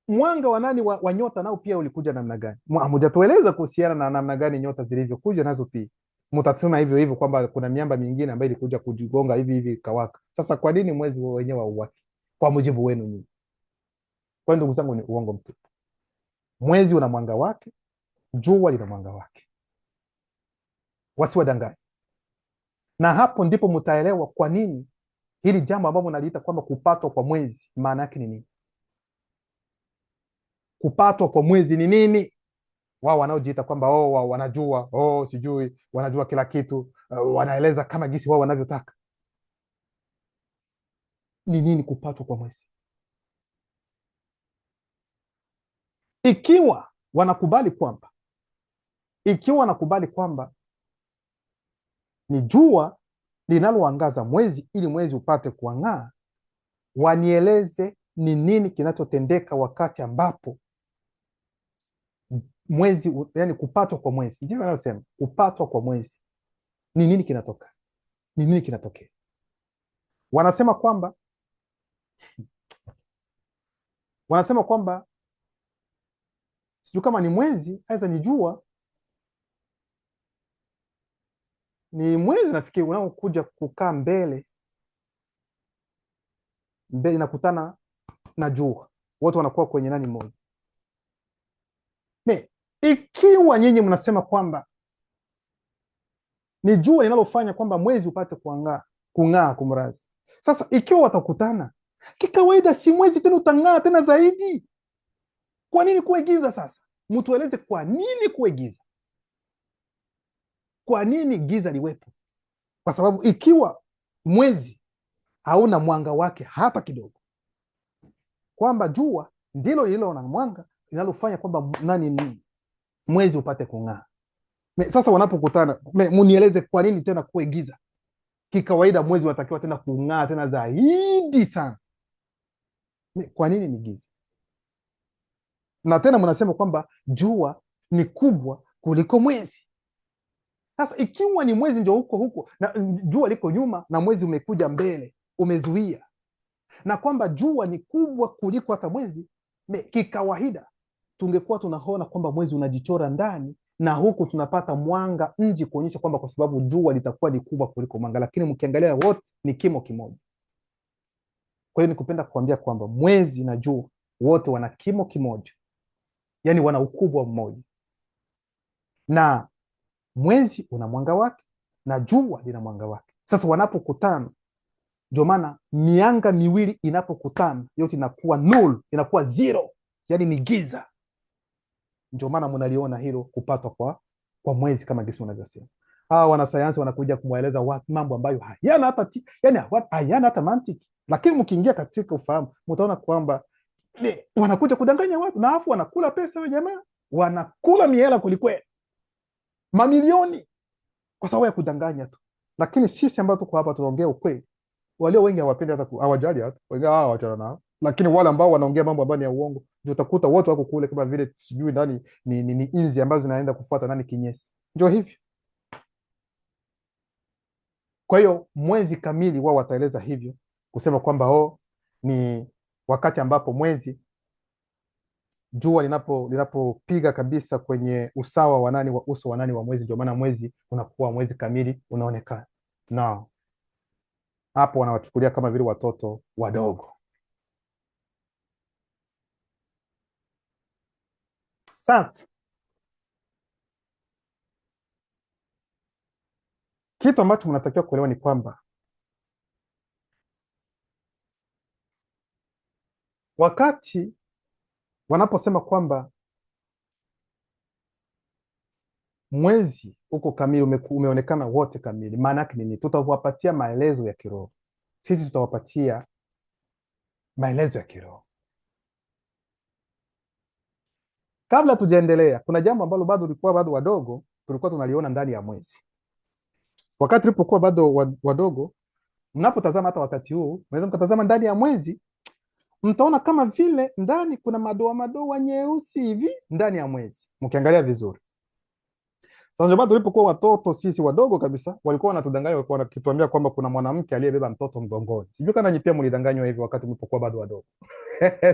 mwanga wa nani, wa nyota nao pia ulikuja namna gani? Hamjatueleza kuhusiana na namna gani nyota zilivyokuja nazo pia. Mtasema hivyo hivyo kwamba kuna miamba mingine ambayo ilikuja kujigonga hivi hivi ikawaka. Sasa kwa nini mwezi wenyewe hauwaki kwa mujibu wenu nyinyi? Kwa ndugu zangu, ni uongo mtupu. Mwezi una mwanga wake, jua lina mwanga wake, wasiwadanganye. Na hapo ndipo mtaelewa kwa nini hili jambo ambalo mnaliita kwamba kupatwa kwa mwezi maana yake ni nini. Kupatwa kwa mwezi ni nini? Wao wanaojiita kwamba wanajua, sijui wanajua kila kitu, wanaeleza kama gisi wao wanavyotaka. Ni nini kupatwa kwa mwezi? Ikiwa wanakubali kwamba ni jua linaloangaza mwezi ili mwezi upate kuang'aa, wanieleze ni nini kinachotendeka wakati ambapo mwezi, yani kupatwa kwa mwezi, ndio wanasema kupatwa kwa mwezi ni nini kinatoka, ni nini kinatokea? Wanasema kwamba sijui kama ni mwezi aidha ni jua, ni mwezi nafikiri unaokuja kukaa mbele inakutana na jua, wote wanakuwa kwenye nani moja. Ikiwa nyinyi mnasema kwamba ni jua linalofanya kwamba mwezi upate kung'aa kumrazi, sasa ikiwa watakutana kikawaida, si mwezi tena utang'aa tena zaidi? Kwa nini kuwe giza? Sasa mtueleze kwa nini kuwe giza, kwa nini giza liwepo? Kwa sababu ikiwa mwezi hauna mwanga wake hata kidogo, kwamba jua ndilo lililo na mwanga linalofanya kwamba mwezi upate kung'aa. Sasa wanapokutana, munieleze kwa nini tena kuwe giza? Kikawaida mwezi unatakiwa tena kung'aa tena zaidi sana. Kwa nini ni giza? Na tena mnasema kwamba jua ni kubwa kuliko mwezi. Sasa ikiwa ni mwezi ndio huko na jua liko nyuma na mwezi umekuja mbele umezuia, na kwamba jua ni kubwa kuliko hata mwezi, kikawaida tungekuwa tunaona kwamba mwezi unajichora ndani na huku tunapata mwanga nje, kuonyesha kwamba kwa sababu jua litakuwa ni kubwa kuliko mwanga, lakini mkiangalia wote ni kimo kimoja. Kwa hiyo nikupenda kuambia kwamba mwezi na jua wote wana kimo kimoja, yani wana ukubwa mmoja, na mwezi una mwanga wake na jua lina mwanga wake. Sasa wanapokutana, ndio maana mianga miwili inapokutana yote inakuwa null, inakuwa zero, yani ni giza. Ndio maana mnaliona hilo kupatwa kwa mwezi kama gisi unavyosema. Wanasayansi wanakuja kumweleza watu mambo ambayo hayana hata mantiki, lakini mkiingia katika ufahamu mtaona kwamba wanakuja kudanganya watu, na afu wanakula pesa. Wao jamaa wanakula miela kulikweli, mamilioni, kwa sababu ya kudanganya tu. Lakini sisi ambao tuko hapa tunaongea ukweli. Walio wengi hawapendi hata hawajali hata wengi hawachana nao, lakini wale ambao wanaongea mambo ambayo ni ya uongo ndio utakuta wote wako kule, kama vile sijui ndani ni inzi ambazo zinaenda kufuata nani kinyesi. Ndio hivyo. Kwa hiyo mwezi kamili wao wataeleza hivyo, kusema kwamba ni wakati ambapo mwezi, jua linapopiga kabisa kwenye usawa wa nani, wa uso wa nani wa mwezi, ndio maana mwezi unakuwa mwezi kamili unaonekana. No, hapo wanawachukulia kama vile watoto wadogo. Sasa kitu ambacho mnatakiwa kuelewa ni kwamba wakati wanaposema kwamba mwezi uko kamili, umeonekana wote kamili, maana yake nini? Tutawapatia maelezo ya kiroho. Sisi tutawapatia maelezo ya kiroho. Kabla tujaendelea, kuna jambo ambalo bado tulikuwa bado wadogo, tulikuwa tunaliona ndani ya mwezi. Wakati tulipokuwa bado wadogo, mnapotazama hata wakati huu, mnaweza mkatazama ndani ya mwezi, mtaona kama vile ndani kuna madoa madoa nyeusi hivi ndani ya mwezi, mkiangalia vizuri. Sasa ndio bado tulipokuwa watoto sisi wadogo kabisa, walikuwa wanatudanganya, walikuwa wakituambia kwamba kuna mwanamke aliyebeba mtoto mgongoni. Sijui kama nyinyi pia mlidanganywa hivyo wakati mlipokuwa bado wadogo.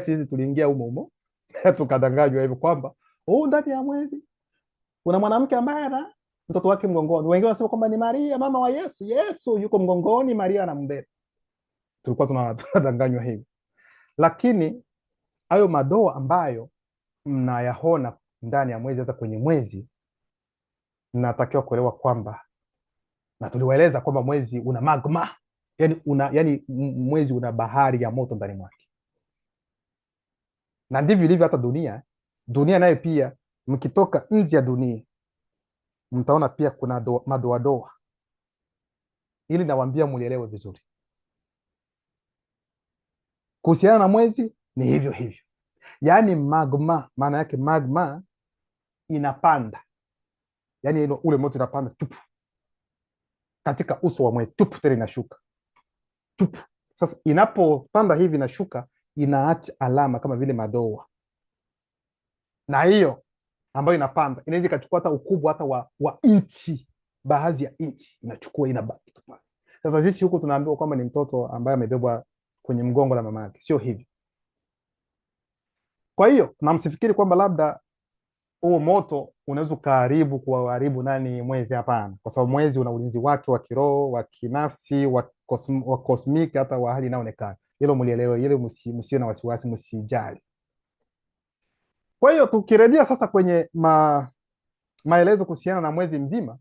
Sisi tuliingia humo humo tukadanganywa hivyo kwamba ndani ya mwezi kuna mwanamke ambaye ana mtoto wake mgongoni. Wengine wanasema kwamba ni Maria mama wa Yesu. Yesu yuko mgongoni, Maria anambeba. Tulikuwa tunadanganywa hivyo. Lakini hayo madoa ambayo mnayaona ndani ya mwezi, hasa kwenye mwezi, natakiwa kuelewa kwamba, na tuliwaeleza kwamba mwezi una magma, yani mwezi una bahari ya moto ndani mwake, na ndivyo ilivyo hata dunia naye pia. Mkitoka nje ya dunia mtaona pia kuna madoadoa, ili nawaambia mulielewe vizuri. Kuhusiana na mwezi ni hivyo hivyo, yaani magma, maana yake magma inapanda, yaani ule moto inapanda tupu katika uso wa mwezi, tupu tena inashuka tupu. Sasa inapopanda hivi na shuka, inaacha alama kama vile madoa, na hiyo ambayo inapanda inaweza ikachukua hata ukubwa hata wa inchi, baadhi ya inchi inachukua, inabaki tu pale. Sasa sisi huku tunaambiwa kwamba ni mtoto ambaye amebebwa kwenye mgongo la mama yake, sio hivi. Kwa hiyo na msifikiri kwamba labda huo moto unaweza kuharibu nani mwezi. Hapana, kwa sababu mwezi una ulinzi wake wa kiroho, wa kinafsi, wa cosmic, hata wa hali inayoonekana. Hilo mlielewe, ile msio na wasiwasi, msijali. Kwa hiyo tukirejea sasa kwenye maelezo kuhusiana na mwezi mzima,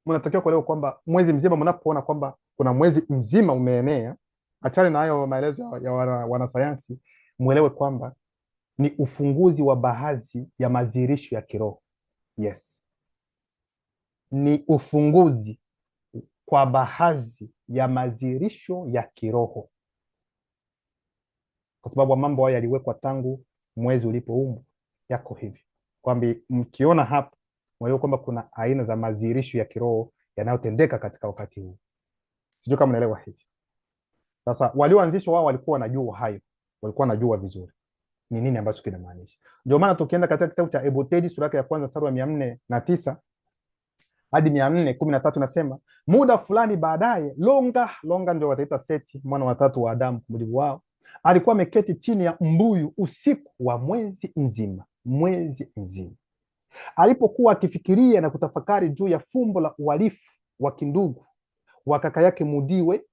mnatakiwa kuelewa kwamba mwezi mzima, mnapoona kwamba kuna mwezi mzima umeenea, achana na hayo maelezo ya wanasayansi, muelewe kwamba ni ufunguzi wa baadhi ya madhihirisho ya kiroho. Yes, ni ufunguzi kwa baadhi ya madhihirisho ya kiroho, kwa sababu mambo haya yaliwekwa tangu mwezi ulipoumbwa. Yako hivi kwamba mkiona hapa, mwelewe kwamba kuna aina za madhihirisho ya kiroho yanayotendeka katika wakati huu. Sijui kama mnaelewa hivi. Sasa walioanzishwa wao walikuwa wanajua hayo, walikuwa wanajua vizuri ni nini ambacho kinamaanisha. Ndio maana tukienda katika kitabu cha Ebotedi sura ya kwanza mstari wa 409 hadi 413 nasema, muda fulani baadaye Longa ndio wataita Seti, mwana wa tatu wa Adamu kwa mujibu wao, alikuwa ameketi chini ya mbuyu usiku wa mwezi mzima. Alipokuwa akifikiria na kutafakari juu ya fumbo la uhalifu wa kindugu wa kaka yake Mudiwe,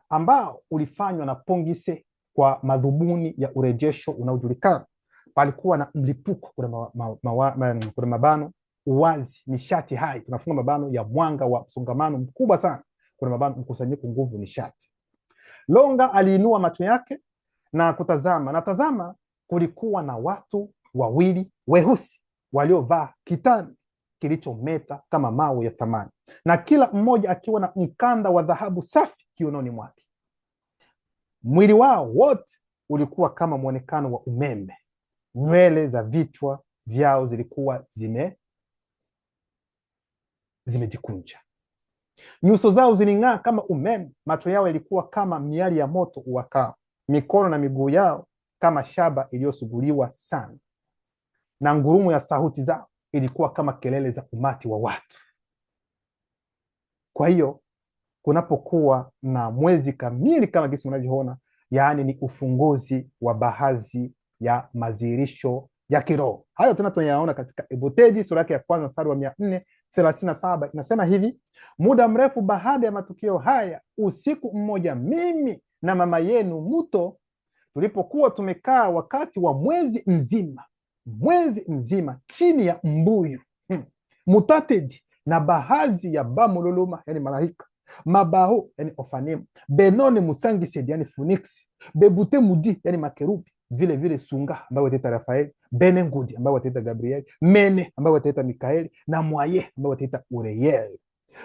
ambao ulifanywa na Pongise kwa madhumuni ya urejesho unaojulikana. Palikuwa na mlipuko, kuna mabano uwazi, nishati hai, tunafunga mabano ya mwanga wa msongamano mkubwa sana, kuna mabano mkusanyiko nguvu nishati. Longa aliinua macho yake na kutazama, na tazama, kulikuwa na watu wawili weusi waliovaa kitani kilichometa kama mawe ya thamani, na kila mmoja akiwa na mkanda wa dhahabu safi kiunoni mwake. Mwili wao wote ulikuwa kama mwonekano wa umeme. Nywele za vichwa vyao zilikuwa zimejikunja. Nyuso zao ziling'aa kama umeme. Macho yao yalikuwa kama miali ya moto uwakao. Mikono na miguu yao kama shaba iliyosuguliwa sana, na ngurumo ya sauti zao ilikuwa kama kelele za umati wa watu. Kwa hiyo kunapokuwa na mwezi kamili kama jinsi mnavyoona, yaani ni ufunguzi wa baadhi ya madhihirisho ya kiroho. Hayo tena tunayaona katika Ebotedi sura ya kwanza mstari wa 37 inasema hivi: muda mrefu baada ya matukio haya, usiku mmoja, mimi na mama yenu Muto tulipokuwa tumekaa wakati wa mwezi mzima chini ya mbuyu Mutatedi na baadhi ya bamululuma, yani malaika, mabaho, yani ofanim, benone musangisedi, yani Phoenix, bebute mudi, yani makerubi, vile vile sunga ambayo wataita Rafaeli, benengudi ambayo wataita Gabrieli, mene ambayo wataita Mikaeli, na mwaye ambayo wataita Urieli.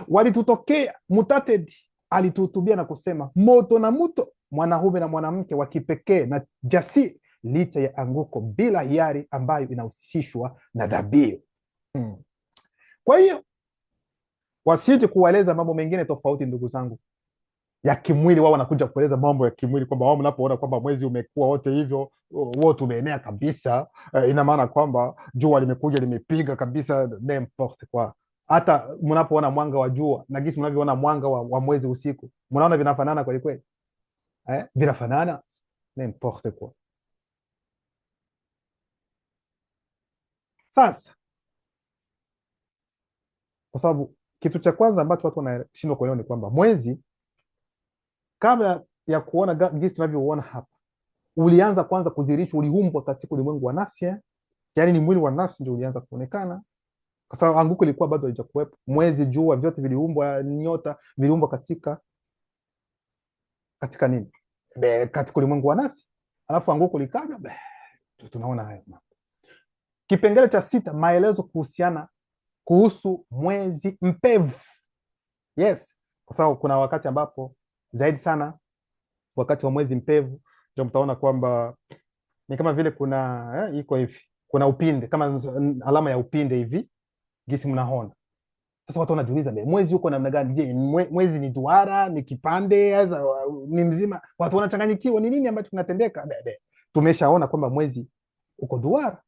Walitutokea. Mutatedi alituhutubia na kusema, moto na Muto, mwanaume na mwanamke wa kipekee na jasiri, licha ya anguko, bila hiari ambayo inahusishwa na dhabihu. Kwa hiyo wasije kuwaeleza mambo mengine tofauti, ndugu zangu, ya kimwili. Wao wanakuja kueleza mambo ya kimwili, kwamba wao mnapoona kwamba mwezi umekuwa wote hivyo, wote umeenea kabisa, ina maana kwamba jua limekuja limepiga kabisa, n'importe quoi. Hata mnapoona mwanga wa jua na gisi mnavyoona mwanga wa mwezi usiku, mnaona vinafanana kweli kweli? Vinafanana? N'importe quoi. Sasa kwa sababu kitu cha kwanza ambacho watu wanashindwa kuelewa ni kwamba mwezi, kabla ya kuona jinsi tunavyoona hapa, ulianza kwanza kudhihirishwa, uliumbwa katika ulimwengu wa nafsi, yaani ni mwili wa nafsi ndio ulianza kuonekana, kwa sababu anguko ilikuwa bado haijakuwepo. Mwezi, jua, vyote viliumbwa, nyota viliumbwa katika nini? Katika ulimwengu wa nafsi. Alafu anguko likaja, tunaona hayo. Kipengele cha 6, maelezo kuhusu mwezi mpevu. Yes, kwa sababu kuna wakati ambapo zaidi sana wakati wa mwezi mpevu ndio mtaona kwamba ni kama vile kuna iko hivi, kuna upinde, kama alama ya upinde hivi gisi mnaona. Sasa watu wanajiuliza, mwezi uko namna gani? Je, mwezi ni duara, ni kipande, ni mzima? Watu wanachanganyikiwa, ni nini ambacho kinatendeka? Tumeshaona kwamba mwezi uko duara.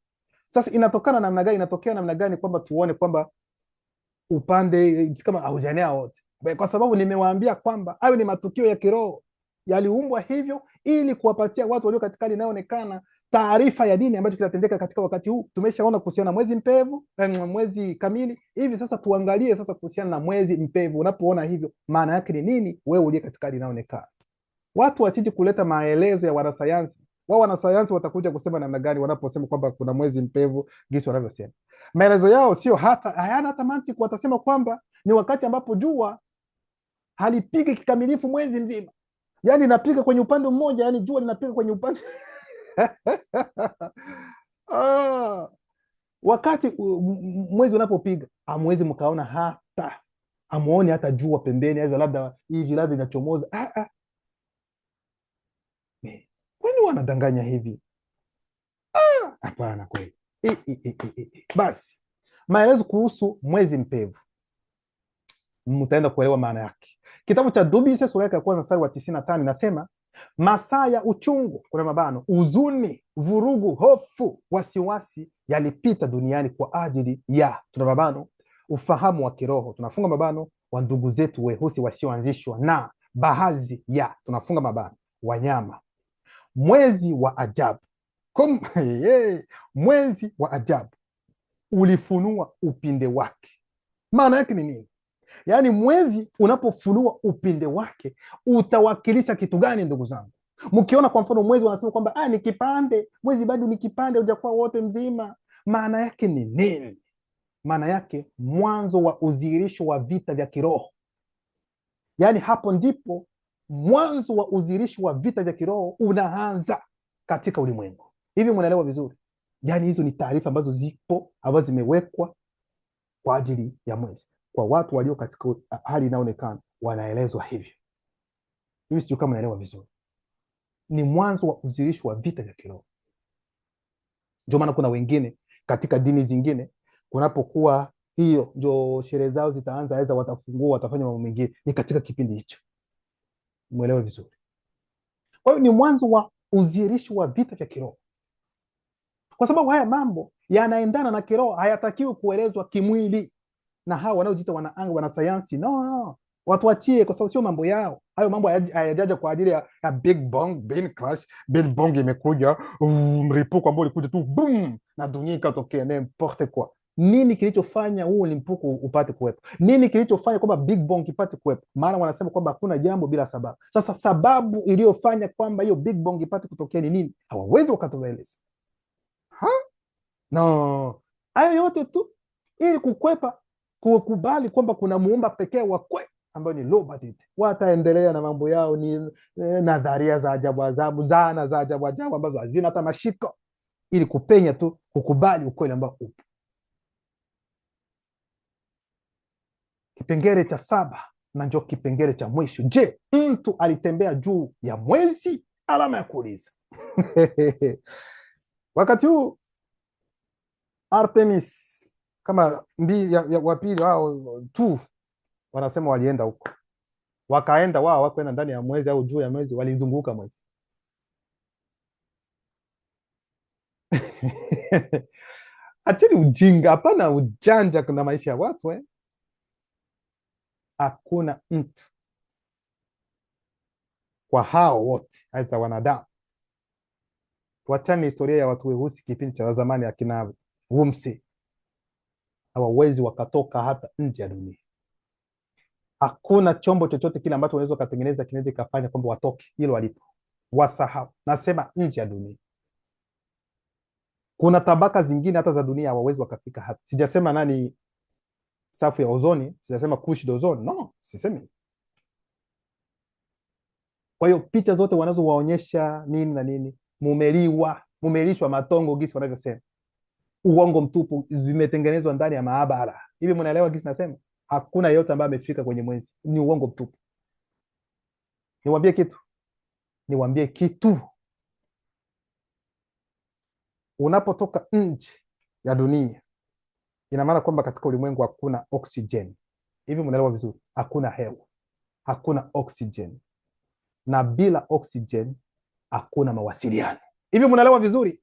Sasa inatokana namna gani? Inatokea namna gani kwamba tuone kwamba upande kama haujanea wote? Kwa sababu nimewaambia kwamba hayo ni matukio ya kiroho, yaliumbwa hivyo ili kuwapatia watu walio katika hali inayoonekana taarifa ya dini ambacho kinatendeka katika wakati huu. Tumeshaona kuhusiana na mwezi mpevu, mwezi kamili. Hivi sasa tuangalie sasa kuhusiana na mwezi mpevu. Unapoona hivyo, maana yake ni nini wewe uliye katika hali inayoonekana? Watu wasije kuleta maelezo ya wanasayansi. Wao wanasayansi watakuja kusema namna gani wanaposema kwamba kuna mwezi mpevu gisi wanavyosema. Maelezo yao sio hayana hata mantiki. Watasema kwamba ni wakati ambapo jua halipigi kikamilifu mwezi mzima, yaani linapiga kwenye upande mmoja, yaani jua linapiga kwenye upande wakati mwezi unapopiga, hamwezi mkaona hata, hamuoni hata jua pembeni, aweza labda hivi labda inachomoza. Kwani wanadanganya hivi? Hapana, kweli. Basi maelezo kuhusu mwezi mpevu mtaenda kuelewa maana yake. Kitabu cha Dubise sura ya kwanza mstari wa 95 inasema, masaa ya uchungu, kuna mabano, huzuni, vurugu, hofu, wasiwasi yalipita duniani kwa ajili ya, tuna mabano, ufahamu wa kiroho, tunafunga mabano, wa ndugu zetu weusi wasioanzishwa na baadhi ya, tunafunga mabano, wanyama. Mwezi wa ajabu mwezi wa ajabu ulifunua upinde wake. Maana yake ni nini? Yaani mwezi unapofunua upinde wake utawakilisha kitu gani, ndugu zangu? Mkiona kwa mfano mwezi wanasema kwamba ni kipande, mwezi bado ni kipande, hujakuwa wote mzima. Maana yake ni nini? Maana yake mwanzo wa udhihirisho wa vita vya kiroho. Yaani hapo ndipo mwanzo wa udhihirisho wa vita vya kiroho unaanza katika ulimwengu. Hivi mnaelewa vizuri? Yaani hizo ni taarifa ambazo zipo, ambazo zimewekwa kwa ajili ya mwezi. Kwa watu walio katika hali inaonekana wanaelezwa hivyo. Hivi sio kama naelewa vizuri. Ni mwanzo wa udhihirisho wa vita vya kiroho. Ndio maana kuna wengine katika dini zingine kunapokuwa hiyo ndio sherehe zao zitaanza, aweza watafungua, watafanya mambo mengine, ni katika kipindi hicho. Muelewe vizuri. Kwa hiyo ni mwanzo wa udhihirisho wa vita vya kiroho. Kwa sababu haya mambo yanaendana na kiroho, hayatakiwi kuelezwa kimwili na hao wanaojiita wanaanga, wanasayansi. No, watu wachie, kwa sababu sio mambo yao. Hayo mambo hayajaja kwa ajili ya Big Bang, Big Crash. Big Bang imekuja, mripuko ambao ulikuja tu boom na dunia ikatokea, n'importe quoi. Nini kilichofanya huu mlipuko upate kuwepo? Nini kilichofanya kwamba Big Bang ipate kuwepo? Maana wanasema kwamba hakuna jambo bila sababu. Sasa sababu iliyofanya kwamba hiyo Big Bang ipate kutokea ni nini? Hawawezi wakatueleza. No, hayo yote tu ili kukwepa kukubali kwamba kuna muumba pekee wa kweli ambayo ni Robert. Wataendelea na mambo yao, ni nadharia za ajabu ajabu, zana za ajabu ajabu ambazo hazina hata mashiko, ili kupenya tu kukubali ukweli ambao upo. Kipengele cha 7 na ndio kipengele cha mwisho. Je, mtu alitembea juu ya mwezi? Alama ya kuuliza. Wakati huu Artemis kama wa pili wao tu wanasema walienda huko, wakaenda wao, wakwenda ndani ya mwezi au juu ya mwezi, walizunguka mwezi. Acheni ujinga, hapana ujanja kuna maisha ya watu Hakuna mtu kwa hao wote aisa wanadamu, tuachane historia ya watu weusi kipindi cha zamani akina Wumsi, hawawezi wakatoka hata nje ya dunia. Hakuna chombo chochote kile ambacho wanaweza kutengeneza kinaweza kufanya kwamba watoke hilo walipo, wasahau. Nasema nje ya dunia. Kuna tabaka zingine hata za dunia hawawezi wakafika hapa. Sijasema nani safu ya ozoni, sijasema kush de ozone, no, sisemi. Kwa hiyo picha zote wanazowaonyesha nini na nini, mumelishwa matongo gisi wanavyosema, uongo mtupu, zimetengenezwa ndani ya maabara. Hivi mnaelewa gisi nasema? Hakuna yeyote ambaye amefika kwenye mwezi, ni uongo mtupu. Niwaambie kitu, unapotoka nje ya dunia, ina maana kwamba katika ulimwengu hakuna oksijeni. Hivi mnaelewa vizuri? Hakuna hewa, hakuna oksijeni, na bila oksijeni hakuna mawasiliano. Hivi mnaelewa vizuri?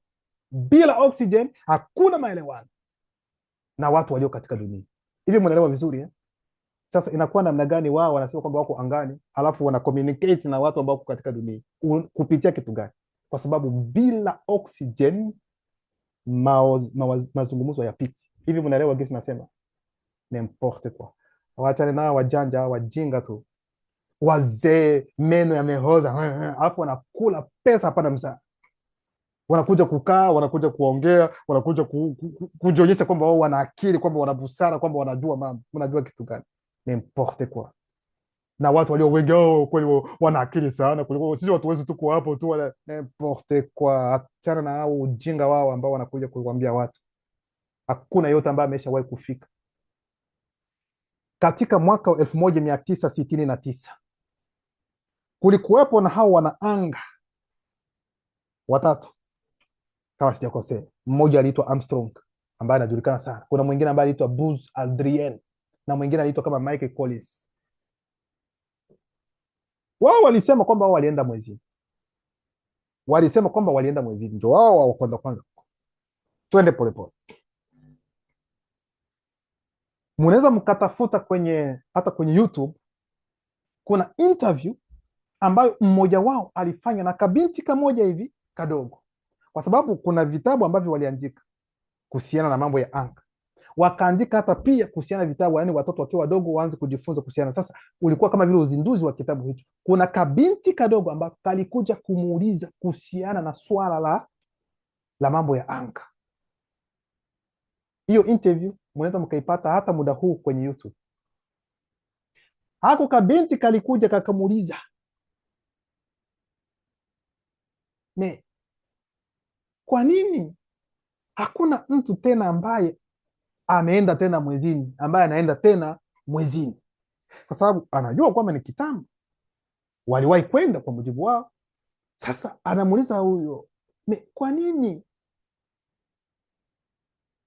Bila oksijeni hakuna maelewano na watu walio katika dunia. Hivi mnaelewa vizuri Sasa inakuwa namna gani wao wanasema kwamba wako angani, alafu wana communicate na watu ambao wako katika dunia kupitia kitu gani? Kwa sababu bila oksijeni mazungumzo yapiti. Hivi mnaelewa gisi nasema? N'importe quoi. Waachane nao wajanja, wajinga tu, wazee meno yamehoza, alafu wanakula pesa hapana msaa, wanakuja kukaa, wanakuja kuongea, wanakuja kujionyesha kwamba wao wana akili, kwamba wana busara, kwamba wanajua mambo. Unajua kitu gani? N'importe quoi. Na watu walio wengi kweli wana akili sana kuliko sisi, watu wetu tuko hapo tu, wala n'importe quoi. Achana na hao ujinga wao ambao wanakuja kuambia watu. Hakuna yote ambaye ameshawahi kufika. Katika mwaka wa 1969 kulikuwepo na hao wanaanga watatu kama sijakosea. Mmoja aliitwa Armstrong ambaye anajulikana sana. Kuna mwingine ambaye aliitwa Buzz Aldrin na mwingine aliitwa kama Michael Collins. Wao walisema kwamba wao walienda mwezini. Walisema kwamba walienda mwezini. Ndio wao kwanza. Twende polepole. Mnaweza mkatafuta hata kwenye YouTube, kuna interview ambayo mmoja wao alifanya na kabinti kamoja hivi kadogo, kwa sababu kuna vitabu ambavyo waliandika kuhusiana na mambo ya anga, wakaandika hata pia kuhusiana na vitabu, yani watoto wakiwa wadogo waanze kujifunza kuhusiana. Sasa ulikuwa kama vile uzinduzi wa kitabu hicho. Kuna kabinti kadogo ambapo kalikuja kumuuliza kuhusiana na swala la mambo ya anga. Hiyo interview mnaweza mkaipata hata muda huu kwenye YouTube. Hako kabinti kalikuja kakamuuliza, kwa nini hakuna mtu tena ambaye ameenda tena mwezini, ambaye anaenda tena mwezini? Kwa sababu anajua kwamba ni kitambo waliwahi kwenda kwa mujibu wao. Sasa anamuuliza huyo, kwa nini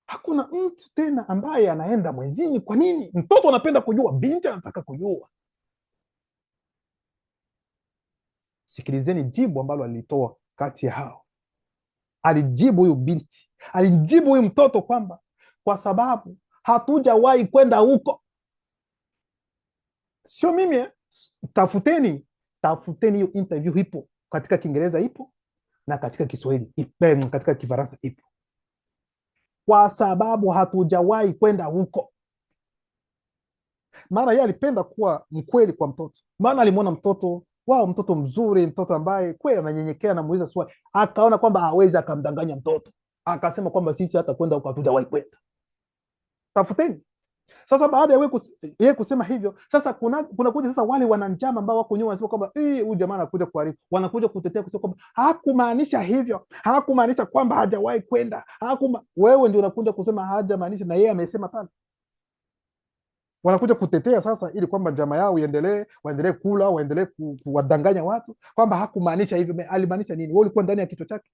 hakuna mtu tena ambaye anaenda mwezini? Kwa nini? Mtoto anapenda kujua, binti anataka kujua. Sikilizeni jibu ambalo alitoa kati ya hao. Alijibu huyu binti, alijibu huyu mtoto kwamba kwa sababu hatujawahi kwenda huko. Sio mimi Tafuteni hiyo interview, ipo katika Kiingereza, ipo na katika Kiswahili ipo, katika Kifaransa ipo. kwa sababu hatujawahi kwenda huko. Maana yeye alipenda kuwa mkweli kwa mtoto, maana alimwona mtoto wao, mtoto mzuri, mtoto ambaye kweli ananyenyekea, anamuuliza swali, akaona kwamba hawezi akamdanganya mtoto, akasema kwamba sisi hata kwenda huko hatujawahi kwenda, tafuteni. Sasa baada ya yeye kusema hivyo, sasa kuna kuja sasa wale wananjama ambao wako nyuma, wanasema kwamba huyu jamaa anakuja kuharibu, wanakuja kutetea, kusema kwamba hakumaanisha hivyo, hakumaanisha kwamba hajawahi kwenda, wewe ndio unakuja kusema hajamaanisha, na yeye amesema pale. Wanakuja kutetea sasa, ili kwamba njama yao iendelee, waendelee kula, waendelee kuwadanganya watu kwamba hakumaanisha hivyo. Alimaanisha nini? Wewe ulikuwa ndani ya kichwa chake?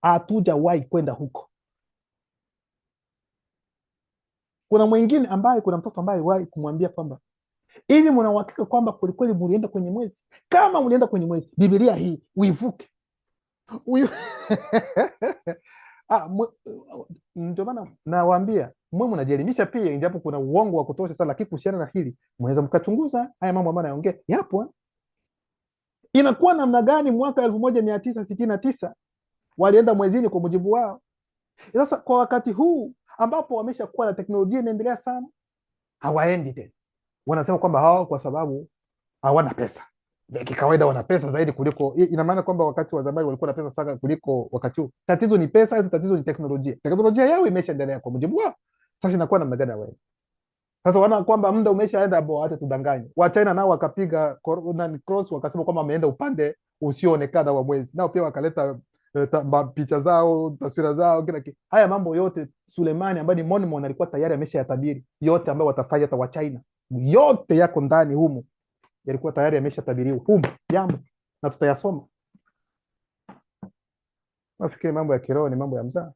Hatujawahi kwenda huko. Kuna mwingine ambaye, kuna mtoto ambaye wahi kumwambia kwamba hivi mna uhakika kwamba kwelikweli mlienda kwenye mwezi? Kama mlienda kwenye mwezi, Biblia hii uivuke. Ndio maana nawaambia mwe mnajielimisha pia, injapo kuna uongo wa kutosha sana, lakini kuhusiana na hili mnaweza mkachunguza haya mambo ambayo naongea yapo. Inakuwa namna gani mwaka 1969 walienda mwezini kwa mujibu wao? Sasa kwa wakati huu ambapo wameshakuwa na teknolojia imeendelea sana, hawaendi tena. Wanasema kwamba hao kwa sababu hawana pesa. Kikawaida wana pesa zaidi kuliko, ina maana kwamba wakati wa zamani walikuwa na pesa sana kuliko wakati huu. Tatizo ni pesa hizo, tatizo ni teknolojia. Teknolojia yao imeshaendelea kwa mujibu wao. Sasa inakuwa namna gani wewe? Sasa wana kwamba muda umeshaenda hapo, hata tudanganye. Wa China nao wakapiga cross, wakasema kwamba wameenda upande usioonekana wa mwezi. Nao pia wakaleta picha zao, taswira zao, kila kitu. Haya mambo yote Sulemani ambaye ni Monmon alikuwa tayari ameshayatabiri yote ambayo watafanya hata wa China. Yote yako ndani humu. Yalikuwa tayari ameshatabiriwa humu jambo, na tutayasoma. Nafikiri mambo ya kiroho ni mambo ya mzaa.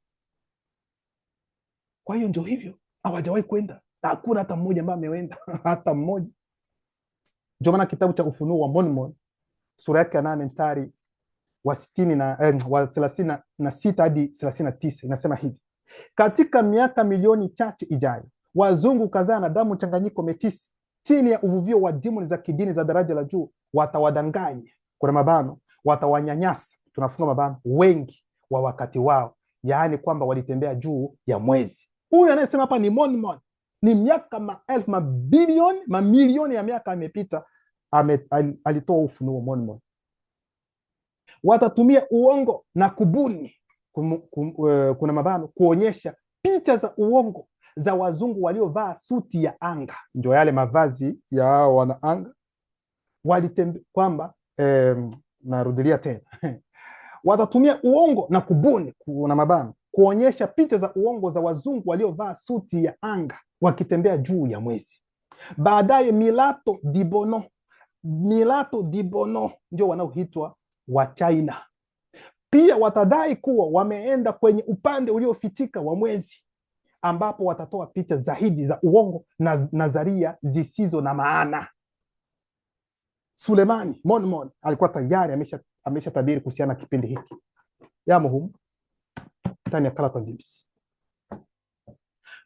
Kwa hiyo ndio hivyo, hawajawahi kwenda. Hakuna hata mmoja ambaye ameenda hata mmoja. Ndio maana kitabu cha Ufunuo wa Mormon sura yake ya 8 mstari wa 36 hadi 39 inasema hivi: katika miaka milioni chache ijayo, wazungu kadhaa na damu mchanganyiko metisi chini ya uvuvio wa dimoni za kidini za daraja la juu watawadanganya, kuna mabano, watawanyanyasa, tunafunga mabano, wengi wa wakati wao, yaani kwamba walitembea juu ya mwezi. Huyu anayesema hapa ni Mormon. Ni miaka maelfu, mabilioni, mamilioni ya miaka amepita, alitoa ufunuo Mormon. Watatumia uongo na kubuni, kuna mabano, kuonyesha picha za uongo za wazungu waliovaa suti ya anga, ndio yale mavazi ya wana anga kwamba narudilia tena watatumia uongo na kubuni, kuna mabano, kuonyesha picha za uongo za wazungu waliovaa suti ya anga wakitembea juu ya mwezi. Baadaye Milato Dibono ndio wanaoitwa wa China pia watadai kuwa wameenda kwenye upande uliofichika wa mwezi, ambapo watatoa picha zaidi za uongo na nadharia zisizo na maana. Sulemani Mormon alikuwa tayari ameshatabiri kuhusiana na kipindi hiki. Yamo humu ndani ya Karata Gibbs.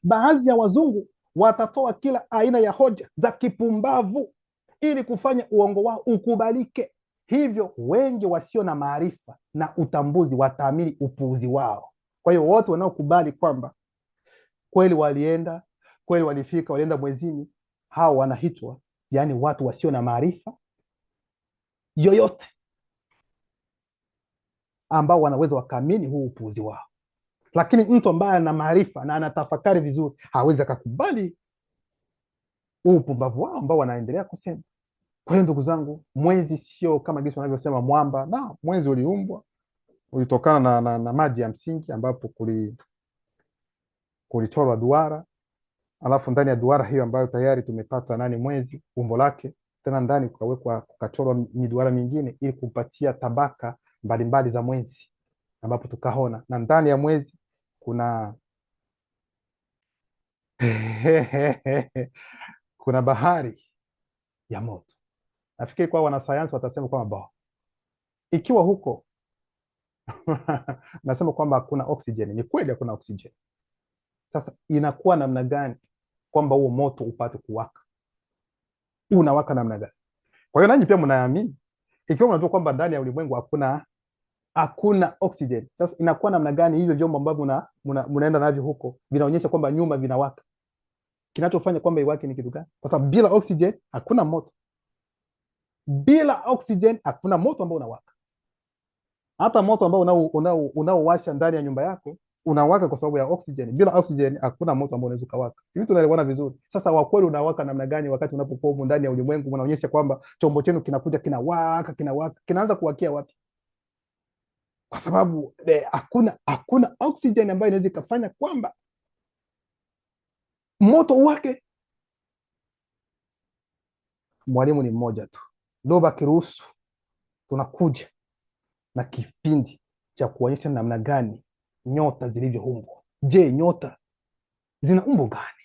Baadhi ya wazungu watatoa kila aina ya hoja za kipumbavu ili kufanya uongo wao ukubalike. Hivyo wengi wasio na maarifa na utambuzi wataamini upuuzi wao. Kwa hiyo wote wanaokubali kwamba kweli walienda, kweli walifika, walienda mwezini, hao wanaitwa yani watu wasio na maarifa yoyote, ambao wanaweza wakaamini huu upuuzi wao. Lakini mtu ambaye ana maarifa na anatafakari vizuri hawezi akakubali huu upumbavu wao ambao wanaendelea kusema. Kwa hiyo ndugu zangu, mwezi sio kama jinsi wanavyosema mwamba. Na mwezi uliumbwa, ulitokana na maji ya msingi, ambapo kulichorwa duara, alafu ndani ya duara hiyo ambayo tayari tumepata mwezi umbo lake, tena ndani kukachorwa miduara mingine ili kupatia tabaka mbalimbali za mwezi, ambapo tukaona na ndani ya mwezi kuna kuna bahari ya moto. Nafikiri kwa wanasayansi watasema kwamba ikiwa huko nasema kwamba hakuna oksijeni. Ni kweli hakuna oksijeni. Sasa inakuwa namna gani kwamba huo moto upate kuwaka? Unawaka namna gani? Kwa hiyo nanyi pia mnaamini, ikiwa mnajua kwamba ndani ya ulimwengu hakuna hakuna oxygen. Sasa inakuwa namna gani hivyo vyombo ambavyo mnaenda navyo huko vinaonyesha kwamba nyuma vinawaka? Kinachofanya kwamba iwake ni kitu gani? Kwa sababu bila oxygen hakuna moto, bila oxygen hakuna moto ambao unawaka. Hata moto ambao unaowasha ndani ya nyumba yako unawaka kwa sababu ya oxygen. Bila oxygen hakuna moto ambao unaweza kuwaka. Hivi tunaelewana vizuri? Sasa wa kweli unawaka namna gani wakati unapokuwa huko ndani ya ulimwengu unaonyesha kwamba chombo chenu kinakuja kinawaka, kinaanza kuwakia wapi? Kwa sababu hakuna oxygen ambayo inaweza ikafanya kwamba moto wake. Mwalimu ni mmoja tu. Doba kiruhusu, tunakuja na kipindi cha kuonyesha namna gani nyota zilivyoumbwa. Je, nyota zina umbo gani?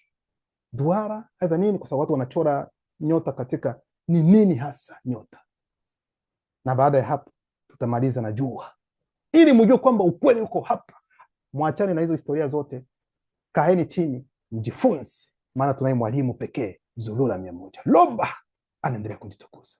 Duara hasa nini? Kwa sababu watu wanachora nyota katika ni nini hasa nyota, na baada ya hapo tutamaliza na jua, ili mjue kwamba ukweli uko hapa. Mwachane na hizo historia zote, kaeni chini mjifunze, maana tunaye mwalimu pekee Zulula 100. Loba anaendelea kujitukuza.